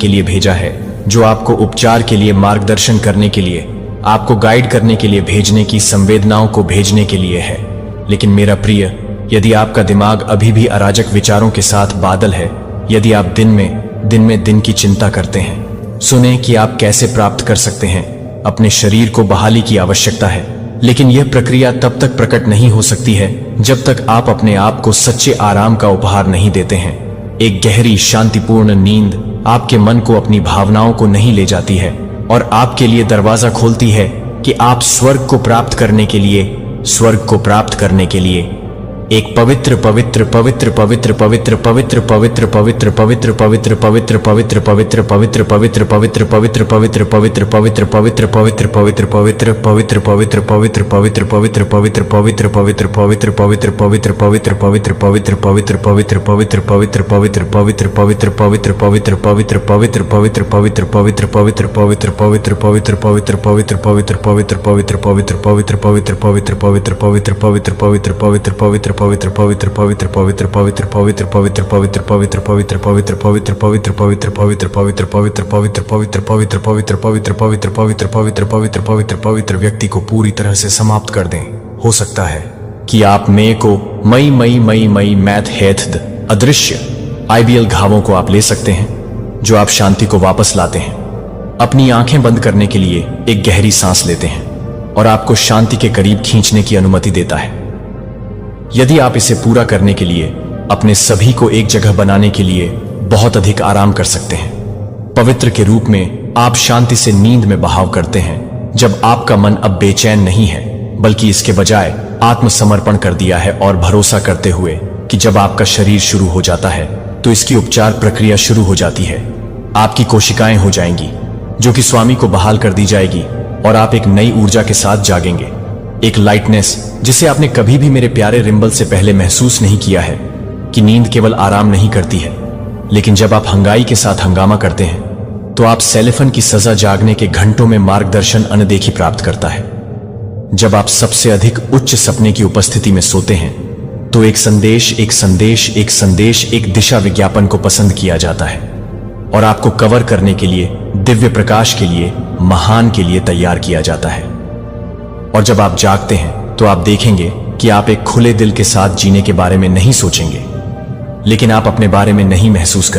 लिए भेजा है, जो आपको उपचार के लिए, मार्गदर्शन करने के लिए, आपको गाइड करने के लिए भेजने की संवेदनाओं को भेजने के लिए है। लेकिन मेरा प्रिय, यदि आपका दिमाग अभी भी अराजक विचारों के साथ बादल है, यदि आप दिन की चिंता करते हैं, सुने कि आप कैसे प्राप्त कर सकते हैं। अपने शरीर को बहाली की आवश्यकता है, लेकिन यह प्रक्रिया तब तक प्रकट नहीं हो सकती है जब तक आप अपने आप को सच्चे आराम का उपहार नहीं देते हैं। एक गहरी, शांतिपूर्ण नींद आपके मन को अपनी भावनाओं को नहीं ले जाती है, और आपके लिए दरवाजा खोलती है कि आप स्वर्ग को प्राप्त करने के लिए एक पवित्र व्यक्ति को पूरी तरह से समाप्त कर दें। हो सकता है कि आप मई मैथ हेथ अदृश्य आईबीएल घावों को आप ले सकते हैं, जो आप शांति को वापस लाते हैं। अपनी आंखें बंद करने के लिए एक गहरी सांस लेते हैं, और आपको शांति के करीब खींचने की अनुमति देता है। यदि आप इसे पूरा करने के लिए, अपने सभी को एक जगह बनाने के लिए बहुत अधिक आराम कर सकते हैं। पवित्र के रूप में आप शांति से नींद में बहाव करते हैं, जब आपका मन अब बेचैन नहीं है, बल्कि इसके बजाय आत्मसमर्पण कर दिया है, और भरोसा करते हुए कि जब आपका शरीर शुरू हो जाता है, तो इसकी उपचार प्रक्रिया शुरू हो जाती है। आपकी कोशिकाएं हो जाएंगी, जो कि स्वामी को बहाल कर दी जाएगी, और आप एक नई ऊर्जा के साथ जागेंगे। एक लाइटनेस जिसे आपने कभी भी मेरे प्यारे रिम्बल से पहले महसूस नहीं किया है, कि नींद केवल आराम नहीं करती है, लेकिन जब आप हंगाई के साथ हंगामा करते हैं, तो आप सेलेफन की सजा जागने के घंटों में मार्गदर्शन अनदेखी प्राप्त करता है। जब आप सबसे अधिक उच्च सपने की उपस्थिति में सोते हैं, तो एक दिशा विज्ञापन को पसंद किया जाता है, और आपको कवर करने के लिए, दिव्य प्रकाश के लिए, महान के लिए तैयार किया जाता है। और जब आप जागते हैं, तो आप देखेंगे कि आप एक खुले दिल के साथ जीने के बारे में नहीं सोचेंगे, लेकिन आप अपने बारे में नहीं महसूस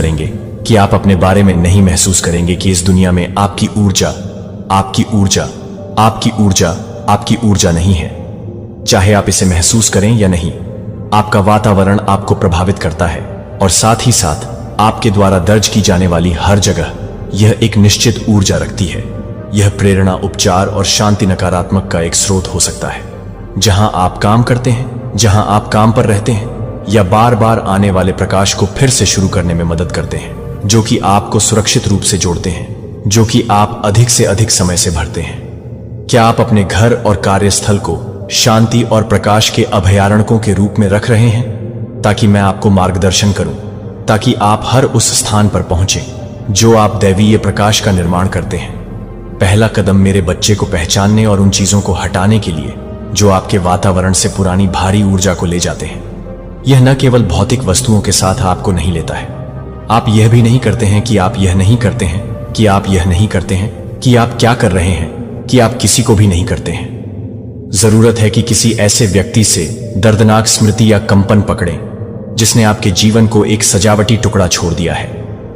करेंगे कि इस दुनिया में आपकी ऊर्जा नहीं है। चाहे आप इसे महसूस करें या नहीं, आपका वातावरण आपको प्रभावित करता है, और साथ ही साथ आपके द्वारा दर्ज की जाने वाली हर जगह यह एक निश्चित ऊर्जा रखती है। यह प्रेरणा, उपचार और शांति नकारात्मक का एक स्रोत हो सकता है। जहां आप काम करते हैं, जहां आप काम पर रहते हैं, या बार बार आने वाले प्रकाश को फिर से शुरू करने में मदद करते हैं, जो कि आपको सुरक्षित रूप से जोड़ते हैं, जो कि आप अधिक से अधिक समय से भरते हैं। क्या आप अपने घर और कार्यस्थल को शांति और प्रकाश के अभयारण्यों के रूप में रख रहे हैं, ताकि मैं आपको मार्गदर्शन करूं, ताकि आप हर उस स्थान पर पहुंचे जो आप दैवीय प्रकाश का निर्माण करते हैं। पहला कदम मेरे बच्चे को पहचानने और उन चीजों को हटाने के लिए जो आपके वातावरण से पुरानी भारी ऊर्जा को ले जाते हैं। यह न केवल भौतिक वस्तुओं के साथ आपको नहीं लेता है। आप यह भी नहीं करते हैं कि आप यह नहीं करते हैं, कि आप यह नहीं करते हैं, कि आप क्या कर रहे हैं, कि आप किसी को भी नहीं करते हैं। जरूरत है कि किसी ऐसे व्यक्ति से दर्दनाक स्मृति या कंपन पकड़ें जिसने आपके जीवन को एक सजावटी टुकड़ा छोड़ दिया है,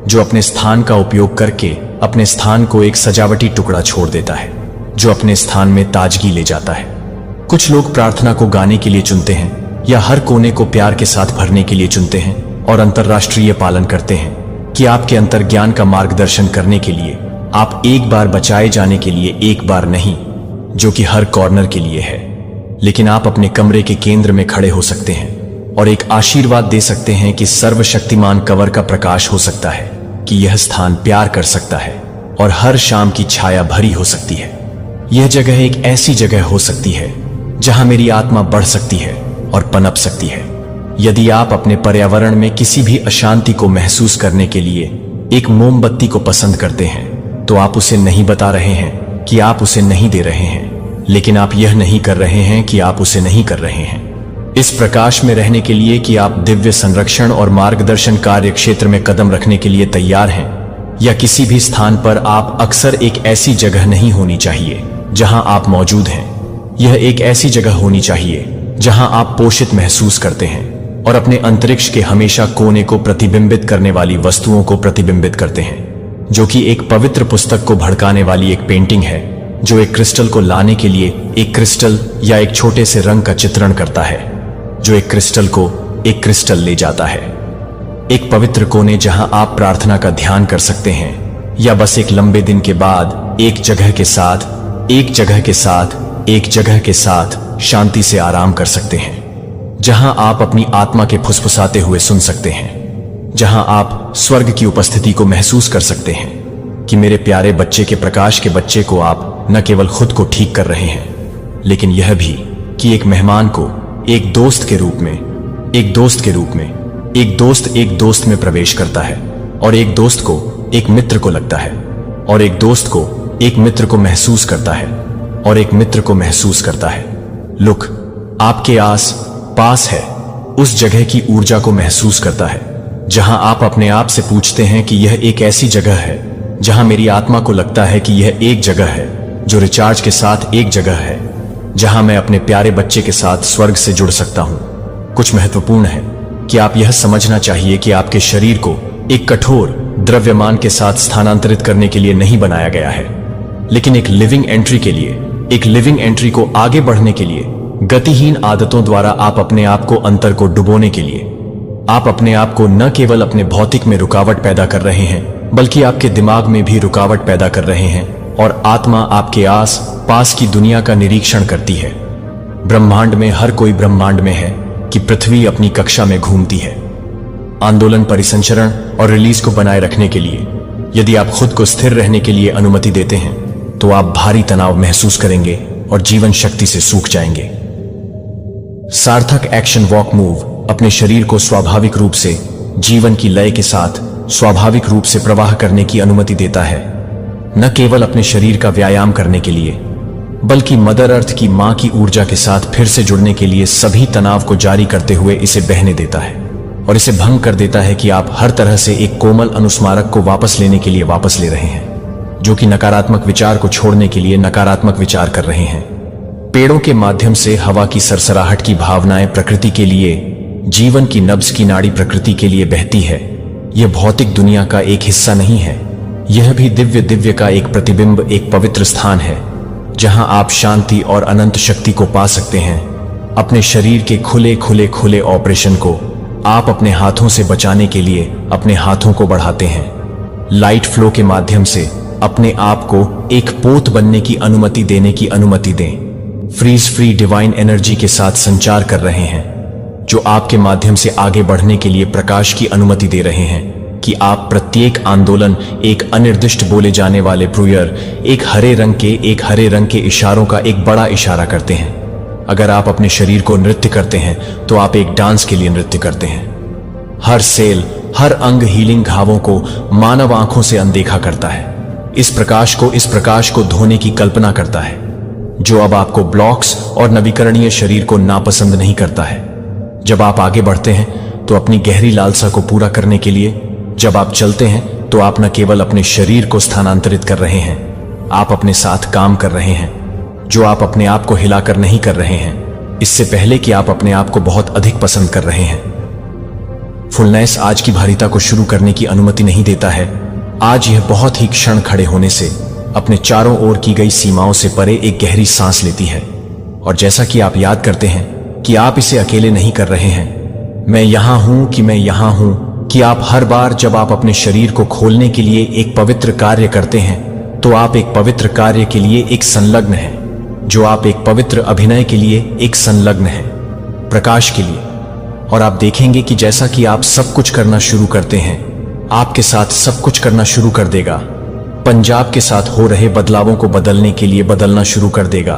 जो अपने स्थान का उपयोग करके अपने स्थान को एक सजावटी टुकड़ा छोड़ देता है, जो अपने स्थान में ताजगी ले जाता है। कुछ लोग प्रार्थना को गाने के लिए चुनते हैं, या हर कोने को प्यार के साथ भरने के लिए चुनते हैं, और अंतर्राष्ट्रीय पालन करते हैं कि आपके अंतर्ज्ञान का मार्गदर्शन करने के लिए आप एक बार बचाए जाने के लिए एक बार नहीं, जो कि हर कॉर्नर के लिए है। लेकिन आप अपने कमरे के केंद्र में खड़े हो सकते हैं और एक आशीर्वाद दे सकते हैं कि सर्वशक्तिमान कवर का प्रकाश हो सकता है, कि यह स्थान प्यार कर सकता है और हर शाम की छाया भरी हो सकती है। यह जगह एक ऐसी जगह हो सकती है जहां मेरी आत्मा बढ़ सकती है और पनप सकती है। यदि आप अपने पर्यावरण में किसी भी अशांति को महसूस करने के लिए एक मोमबत्ती को पसंद करते हैं, तो आप उसे नहीं बता रहे हैं कि आप उसे नहीं दे रहे हैं, लेकिन आप यह नहीं कर रहे हैं कि आप उसे नहीं कर रहे हैं। इस प्रकाश में रहने के लिए कि आप दिव्य संरक्षण और मार्गदर्शन कार्य क्षेत्र में कदम रखने के लिए तैयार हैं, या किसी भी स्थान पर आप अक्सर एक ऐसी जगह नहीं होनी चाहिए जहां आप मौजूद हैं। यह एक ऐसी जगह होनी चाहिए जहां आप पोषित महसूस करते हैं और अपने अंतरिक्ष के हमेशा कोने को प्रतिबिंबित करने वाली वस्तुओं को प्रतिबिंबित करते हैं, जो कि एक पवित्र पुस्तक को भड़काने वाली एक पेंटिंग है, जो एक क्रिस्टल को लाने के लिए एक क्रिस्टल या एक छोटे से रंग का चित्रण करता है, जो एक क्रिस्टल को एक क्रिस्टल ले जाता है। एक पवित्र कोने जहां आप प्रार्थना का ध्यान कर सकते हैं, या बस एक लंबे दिन के बाद एक जगह के साथ, एक जगह के साथ, एक जगह के साथ शांति से आराम कर सकते हैं, जहां आप अपनी आत्मा के फुसफुसाते हुए सुन सकते हैं, जहां आप स्वर्ग की उपस्थिति को महसूस कर सकते हैं कि मेरे प्यारे बच्चे के प्रकाश के बच्चे को आप न केवल खुद को ठीक कर रहे हैं, लेकिन यह भी कि एक मेहमान को एक दोस्त के रूप में, एक दोस्त के रूप में, एक दोस्त में प्रवेश करता है, और एक दोस्त को एक मित्र को लगता है, और एक दोस्त को एक मित्र को महसूस करता है, और एक मित्र को महसूस करता है। लुक आपके आस पास है, उस जगह की ऊर्जा को महसूस करता है, जहां आप अपने आप से पूछते हैं कि यह एक ऐसी जगह है जहां मेरी आत्मा को लगता है कि यह एक जगह है जो रिचार्ज के साथ एक जगह है, जहां मैं अपने प्यारे बच्चे के साथ स्वर्ग से जुड़ सकता हूं। कुछ महत्वपूर्ण है कि आप यह समझना चाहिए कि आपके शरीर को एक कठोर द्रव्यमान के साथ स्थानांतरित करने के लिए नहीं बनाया गया है, लेकिन एक लिविंग एंट्री के लिए, एक लिविंग एंट्री को आगे बढ़ने के लिए, गतिहीन आदतों द्वारा आप अपने आप को अंतर को डुबोने के लिए। आप अपने आप को न केवल अपने भौतिक में रुकावट पैदा कर रहे हैं, बल्कि आपके दिमाग में भी रुकावट पैदा कर रहे हैं, और आत्मा आपके आस पास की दुनिया का निरीक्षण करती है। ब्रह्मांड में हर कोई ब्रह्मांड में है कि पृथ्वी अपनी कक्षा में घूमती है। आंदोलन, परिसंचरण और रिलीज को बनाए रखने के लिए, यदि आप खुद को स्थिर रहने के लिए अनुमति देते हैं, तो आप भारी तनाव महसूस करेंगे और जीवन शक्ति से सूख जाएंगे। सार्थक एक्शन वॉक मूव अपने शरीर को स्वाभाविक रूप से जीवन की लय के साथ स्वाभाविक रूप से प्रवाह करने की अनुमति देता है, न केवल अपने शरीर का व्यायाम करने के लिए, बल्कि मदर अर्थ की मां की ऊर्जा के साथ फिर से जुड़ने के लिए सभी तनाव को जारी करते हुए इसे बहने देता है और इसे भंग कर देता है कि आप हर तरह से एक कोमल अनुस्मारक को वापस लेने के लिए वापस ले रहे हैं, जो कि नकारात्मक विचार को छोड़ने के लिए नकारात्मक विचार कर रहे हैं। पेड़ों के माध्यम से हवा की सरसराहट की भावनाएं प्रकृति के लिए, जीवन की नब्ज की नाड़ी प्रकृति के लिए बहती है। यह भौतिक दुनिया का एक हिस्सा नहीं है, यह भी दिव्य का एक प्रतिबिंब, एक पवित्र स्थान है जहां आप शांति और अनंत शक्ति को पा सकते हैं। अपने शरीर के खुले ऑपरेशन को आप अपने हाथों से बचाने के लिए अपने हाथों को बढ़ाते हैं। लाइट फ्लो के माध्यम से अपने आप को एक पोत बनने की अनुमति देने की अनुमति दें। फ्रीज फ्री डिवाइन एनर्जी के साथ संचार कर रहे हैं, जो आपके माध्यम से आगे बढ़ने के लिए प्रकाश की अनुमति दे रहे हैं कि आप प्रत्येक आंदोलन, एक अनिर्दिष्ट बोले जाने वाले प्रुयर, एक हरे रंग के इशारों का एक बड़ा इशारा करते हैं। अगर आप अपने शरीर को नृत्य करते हैं तो आप एक डांस के लिए नृत्य करते हैं। हर सेल, हर अंग हीलिंग घावों को मानव आंखों से अनदेखा करता है। इस प्रकाश को धोने की कल्पना करता है, जो अब आपको ब्लॉक्स और नवीकरणीय शरीर को नापसंद नहीं करता है। जब आप आगे बढ़ते हैं तो अपनी गहरी लालसा को पूरा करने के लिए, जब आप चलते हैं तो आप न केवल अपने शरीर को स्थानांतरित कर रहे हैं, आप अपने साथ काम कर रहे हैं, जो आप अपने आप को हिलाकर नहीं कर रहे हैं, इससे पहले कि आप अपने आप को बहुत अधिक पसंद कर रहे हैं। फुलनेस आज की भारीता को शुरू करने की अनुमति नहीं देता है। आज यह बहुत ही क्षण खड़े होने से, अपने चारों ओर की गई सीमाओं से परे एक गहरी सांस लेती है। और जैसा कि आप याद करते हैं कि आप इसे अकेले नहीं कर रहे हैं, मैं यहां हूं कि आप हर बार जब आप अपने शरीर को खोलने के लिए एक पवित्र कार्य करते हैं, तो आप एक पवित्र कार्य के लिए एक संलग्न हैं, जो आप एक पवित्र अभिनय के लिए एक संलग्न हैं, प्रकाश के लिए। और आप देखेंगे कि जैसा कि आप सब कुछ करना शुरू करते हैं, आपके साथ सब कुछ करना शुरू कर देगा। पंजाब के साथ हो रहे बदलावों को बदलने के लिए बदलना शुरू कर देगा।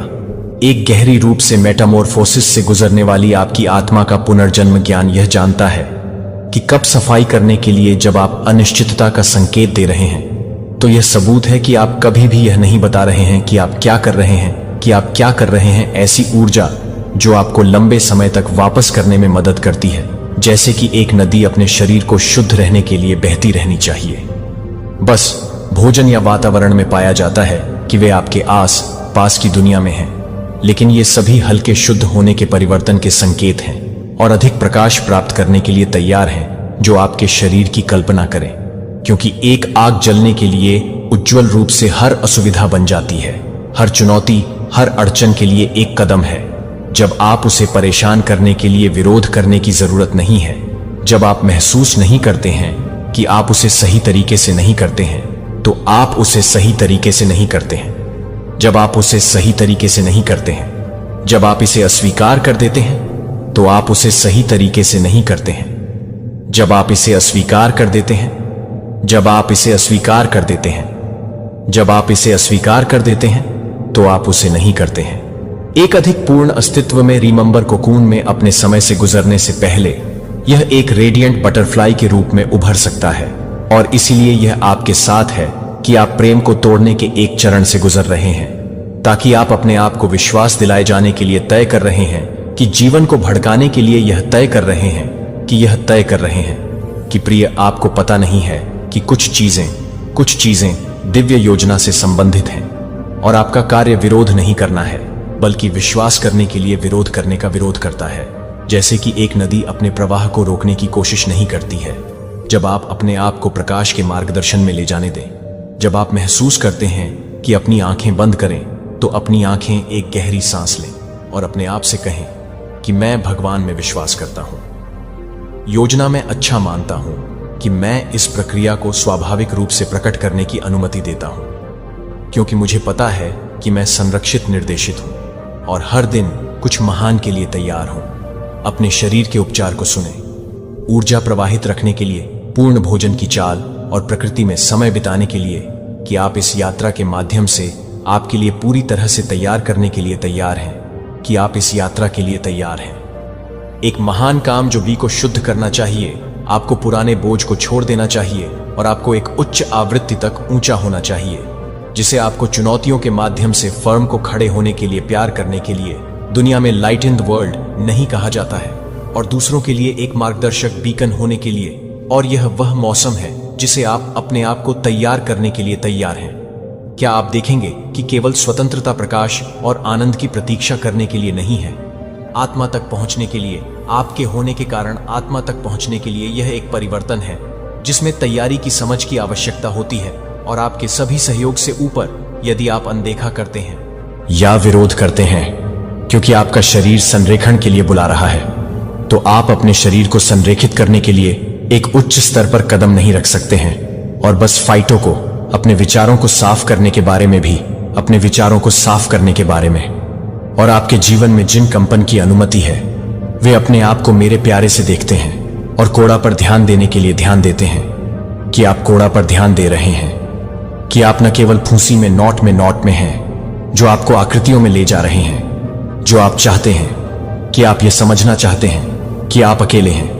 एक गहरी रूप से मेटामॉर्फोसिस से गुजरने वाली आपकी आत्मा का पुनर्जन्म ज्ञान यह जानता है कि कब सफाई करने के लिए जब आप अनिश्चितता का संकेत दे रहे हैं, तो यह सबूत है कि आप कभी भी यह नहीं बता रहे हैं कि आप क्या कर रहे हैं, ऐसी ऊर्जा जो आपको लंबे समय तक वापस करने में मदद करती है, जैसे कि एक नदी अपने शरीर को शुद्ध रहने के लिए बहती रहनी चाहिए। बस भोजन या वातावरण में पाया जाता है कि वे आपके आस पास की दुनिया में हैं, लेकिन ये सभी हल्के शुद्ध होने के परिवर्तन के संकेत हैं और अधिक प्रकाश प्राप्त करने के लिए तैयार हैं, जो आपके शरीर की कल्पना करें। क्योंकि एक आग जलने के लिए उज्जवल रूप से हर असुविधा बन जाती है, हर चुनौती, हर अड़चन के लिए एक कदम है। जब आप उसे परेशान करने के लिए विरोध करने की जरूरत नहीं है, जब आप महसूस नहीं करते हैं कि आप उसे सही तरीके से नहीं करते हैं, तो आप उसे सही तरीके से नहीं करते हैं। जब आप उसे सही तरीके से नहीं करते हैं, जब आप इसे अस्वीकार कर देते हैं, तो आप उसे सही तरीके से नहीं करते हैं। जब आप इसे अस्वीकार कर देते हैं, जब आप इसे अस्वीकार कर देते हैं, जब आप इसे अस्वीकार कर देते हैं, तो आप उसे नहीं करते हैं। एक अधिक पूर्ण अस्तित्व में रिमेंबर कोकून में अपने समय से गुजरने से पहले यह एक रेडिएंट बटरफ्लाई के रूप में उभर सकता है, और इसीलिए यह आपके साथ है कि आप प्रेम को तोड़ने के एक चरण से गुजर रहे हैं, ताकि आप अपने आप को विश्वास दिलाए जाने के लिए तय कर रहे हैं कि जीवन को भड़काने के लिए यह तय कर रहे हैं कि प्रिय, आपको पता नहीं है कि कुछ चीजें दिव्य योजना से संबंधित हैं, और आपका कार्य विरोध नहीं करना है, बल्कि विश्वास करने के लिए विरोध करने का विरोध करता है। जैसे कि एक नदी अपने प्रवाह को रोकने की कोशिश नहीं करती है। जब आप अपने आप को प्रकाश के मार्गदर्शन में ले जाने दें, जब आप महसूस करते हैं कि अपनी आंखें बंद करें, तो अपनी आंखें एक गहरी सांस लें और अपने आप से कहें कि मैं भगवान में विश्वास करता हूं। योजना में अच्छा मानता हूं कि मैं इस प्रक्रिया को स्वाभाविक रूप से प्रकट करने की अनुमति देता हूं, क्योंकि मुझे पता है कि मैं संरक्षित निर्देशित हूं और हर दिन कुछ महान के लिए तैयार हूं। अपने शरीर के उपचार को सुने, ऊर्जा प्रवाहित रखने के लिए, पूर्ण भोजन की चाल और प्रकृति में समय बिताने के लिए, कि आप इस यात्रा के माध्यम से आपके लिए पूरी तरह से तैयार करने के लिए तैयार हैं, कि आप इस यात्रा के लिए तैयार हैं। एक महान काम जो बी को शुद्ध करना चाहिए, आपको पुराने बोझ को छोड़ देना चाहिए और आपको एक उच्च आवृत्ति तक ऊंचा होना चाहिए, जिसे आपको चुनौतियों के माध्यम से फर्म को खड़े होने के लिए, प्यार करने के लिए दुनिया में लाइट इन द वर्ल्ड नहीं कहा जाता है, और दूसरों के लिए एक मार्गदर्शक बीकन होने के लिए। और यह वह मौसम है जिसे आप अपने आप को तैयार करने के लिए तैयार हैं। क्या आप देखेंगे कि केवल स्वतंत्रता, प्रकाश और आनंद की प्रतीक्षा करने के लिए नहीं है, आत्मा तक पहुंचने के लिए, आपके होने के कारण आत्मा तक पहुंचने के लिए यह एक परिवर्तन है जिसमें तैयारी की समझ की आवश्यकता होती है, और आपके सभी सहयोग से ऊपर। यदि आप अनदेखा करते हैं या विरोध करते हैं क्योंकि आपका शरीर संरेखण के लिए बुला रहा है, तो आप अपने शरीर को संरेखित करने के लिए एक उच्च स्तर पर कदम नहीं रख सकते हैं। और बस फाइटों को, अपने विचारों को साफ करने के बारे में भी, अपने विचारों को साफ करने के बारे में। और आपके जीवन में जिन कंपन की अनुमति है, वे अपने आप को मेरे प्यारे से देखते हैं और कोड़ा पर ध्यान देने के लिए ध्यान देते हैं कि आप कोड़ा पर ध्यान दे रहे हैं, कि आप न केवल फूंसी में नॉट में हैं, जो आपको आकृतियों में ले जा रहे हैं, जो आप चाहते हैं, कि आप यह समझना चाहते हैं कि आप अकेले हैं।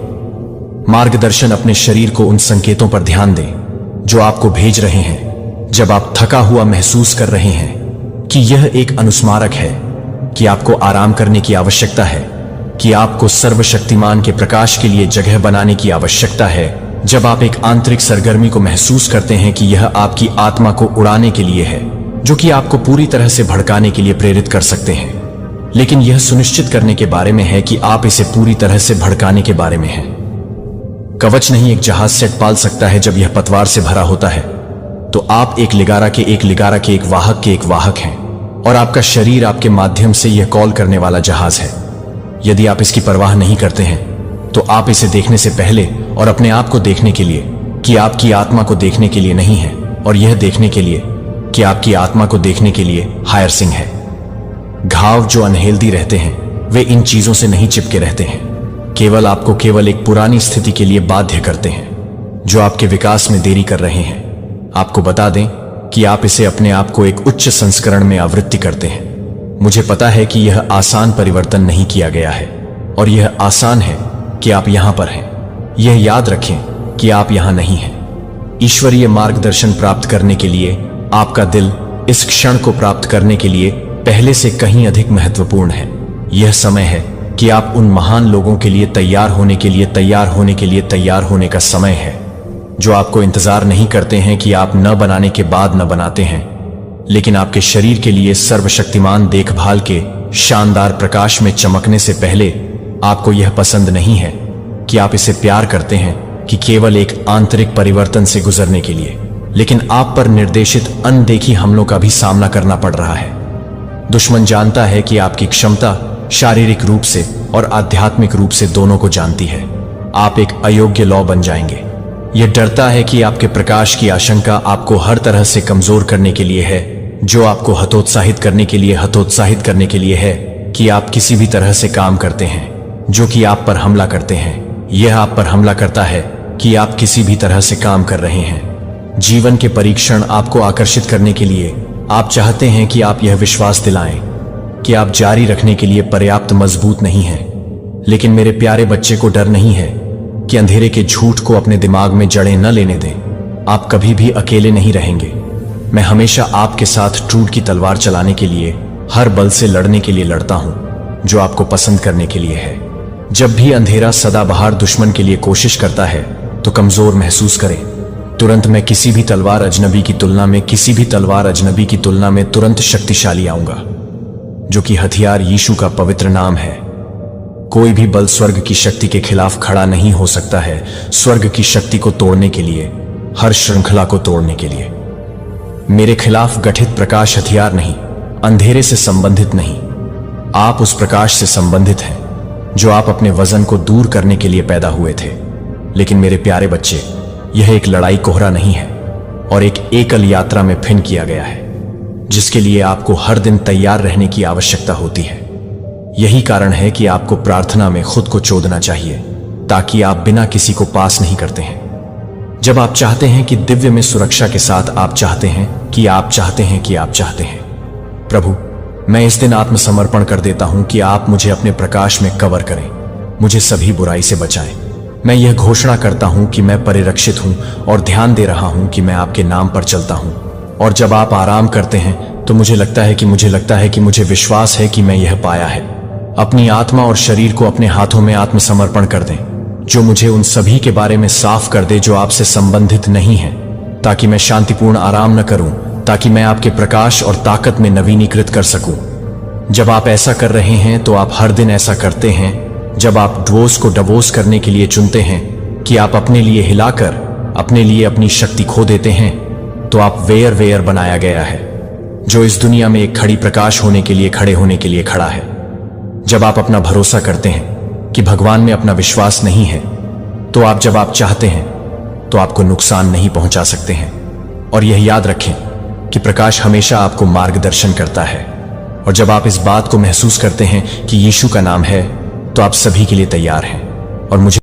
मार्गदर्शन अपने शरीर को उन संकेतों पर ध्यान दें जो आपको भेज रहे हैं जब आप थका हुआ महसूस कर रहे हैं, कि यह एक अनुस्मारक है कि आपको आराम करने की आवश्यकता है, कि आपको सर्वशक्तिमान के प्रकाश के लिए जगह बनाने की आवश्यकता है। जब आप एक आंतरिक सरगर्मी को महसूस करते हैं कि यह आपकी आत्मा को उड़ाने के लिए है, जो कि आपको पूरी तरह से भड़काने के लिए प्रेरित कर सकते हैं, लेकिन यह सुनिश्चित करने के बारे में है कि आप इसे पूरी तरह से भड़काने के बारे में है। कवच नहीं एक जहाज सेट पाल सकता है जब यह पतवार से भरा होता है। तो आप एक लिगारा के एक वाहक हैं, और आपका शरीर आपके माध्यम से यह कॉल करने वाला जहाज है। यदि आप इसकी परवाह नहीं करते हैं, तो आप इसे देखने से पहले और अपने आप को देखने के लिए कि आपकी आत्मा को देखने के लिए नहीं है, और यह देखने के लिए कि आपकी आत्मा को देखने के लिए हायर सिंह है। घाव जो अनहेल्दी रहते हैं, वे इन चीजों से नहीं चिपके रहते हैं, केवल आपको केवल एक पुरानी स्थिति के लिए बाध्य करते हैं जो आपके विकास में देरी कर रहे हैं। आपको बता दें कि आप इसे अपने आप को एक उच्च संस्करण में आवृत्ति करते हैं। मुझे पता है कि यह आसान परिवर्तन नहीं किया गया है, और यह आसान है कि आप यहां पर हैं। यह याद रखें कि आप यहां नहीं हैं। ईश्वरीय मार्गदर्शन प्राप्त करने के लिए आपका दिल इस क्षण को प्राप्त करने के लिए पहले से कहीं अधिक महत्वपूर्ण है। यह समय है कि आप उन महान लोगों के लिए तैयार होने का समय है, जो आपको इंतजार नहीं करते हैं कि आप न बनाने के बाद न बनाते हैं, लेकिन आपके शरीर के लिए सर्वशक्तिमान देखभाल के शानदार प्रकाश में चमकने से पहले आपको यह पसंद नहीं है कि आप इसे प्यार करते हैं कि केवल एक आंतरिक परिवर्तन से गुजरने के लिए, लेकिन आप पर निर्देशित अनदेखी हमलों का भी सामना करना पड़ रहा है। दुश्मन जानता है कि आपकी क्षमता शारीरिक रूप से और आध्यात्मिक रूप से दोनों को जानती है। आप एक अयोग्य लौ बन जाएंगे। यह डरता है कि आपके प्रकाश की आशंका आपको हर तरह से कमजोर करने के लिए है, जो आपको हतोत्साहित करने के लिए है कि आप किसी भी तरह से काम करते हैं, जो कि आप पर हमला करते हैं। यह आप पर हमला करता है कि आप किसी भी तरह से काम कर रहे हैं। जीवन के परीक्षण आपको आकर्षित करने के लिए आप चाहते हैं कि आप यह विश्वास दिलाएं कि आप जारी रखने के लिए पर्याप्त मजबूत नहीं हैं। लेकिन मेरे प्यारे बच्चे को डर नहीं है कि अंधेरे के झूठ को अपने दिमाग में जड़ें न लेने दें। आप कभी भी अकेले नहीं रहेंगे। मैं हमेशा आपके साथ ट्रूथ की तलवार चलाने के लिए, हर बल से लड़ने के लिए लड़ता हूं, जो आपको पसंद करने के लिए है। जब भी अंधेरा सदाबहार दुश्मन के लिए कोशिश करता है, तो कमजोर महसूस करें। तुरंत मैं किसी भी तलवार अजनबी की तुलना में तुरंत शक्तिशाली आऊंगा, जो कि हथियार यीशु का पवित्र नाम है। कोई भी बल स्वर्ग की शक्ति के खिलाफ खड़ा नहीं हो सकता है, स्वर्ग की शक्ति को तोड़ने के लिए, हर श्रृंखला को तोड़ने के लिए। मेरे खिलाफ गठित प्रकाश हथियार नहीं, अंधेरे से संबंधित नहीं। आप उस प्रकाश से संबंधित हैं जो आप अपने वजन को दूर करने के लिए पैदा हुए थे। लेकिन मेरे प्यारे बच्चे, यह एक लड़ाई कोहरा नहीं है और एक एकल यात्रा में फिन किया गया है, जिसके लिए आपको हर दिन तैयार रहने की आवश्यकता होती है। यही कारण है कि आपको प्रार्थना में खुद को चोदना चाहिए, ताकि आप बिना किसी को पास नहीं करते हैं। जब आप चाहते हैं कि दिव्य में सुरक्षा के साथ आप चाहते हैं प्रभु, मैं इस दिन आत्मसमर्पण कर देता हूं कि आप मुझे अपने प्रकाश में कवर करें, मुझे सभी बुराई से बचाएं। मैं यह घोषणा करता हूं कि मैं परिरक्षित हूं और ध्यान दे रहा हूं कि मैं आपके नाम पर चलता हूं। और जब आप आराम करते हैं तो मुझे लगता है कि मुझे विश्वास है कि मैं यह पाया है। अपनी आत्मा और शरीर को अपने हाथों में आत्मसमर्पण कर दें, जो मुझे उन सभी के बारे में साफ कर दे जो आपसे संबंधित नहीं है, ताकि मैं शांतिपूर्ण आराम न करूं, ताकि मैं आपके प्रकाश और ताकत में नवीनीकृत कर सकूं। जब आप ऐसा कर रहे हैं तो आप हर दिन ऐसा करते हैं। जब आप ड्वोस को डबोस करने के लिए चुनते हैं कि आप अपने लिए हिलाकर अपने लिए अपनी शक्ति खो देते हैं, तो आप वेयर बनाया गया है, जो इस दुनिया में एक खड़ी प्रकाश होने के लिए खड़ा है। जब आप अपना भरोसा करते हैं कि भगवान में अपना विश्वास नहीं है, तो आप जब आप चाहते हैं तो आपको नुकसान नहीं पहुंचा सकते हैं। और यह याद रखें कि प्रकाश हमेशा आपको मार्गदर्शन करता है, और जब आप इस बात को महसूस करते हैं कि यीशु का नाम है, तो आप सभी के लिए तैयार हैं। और मुझे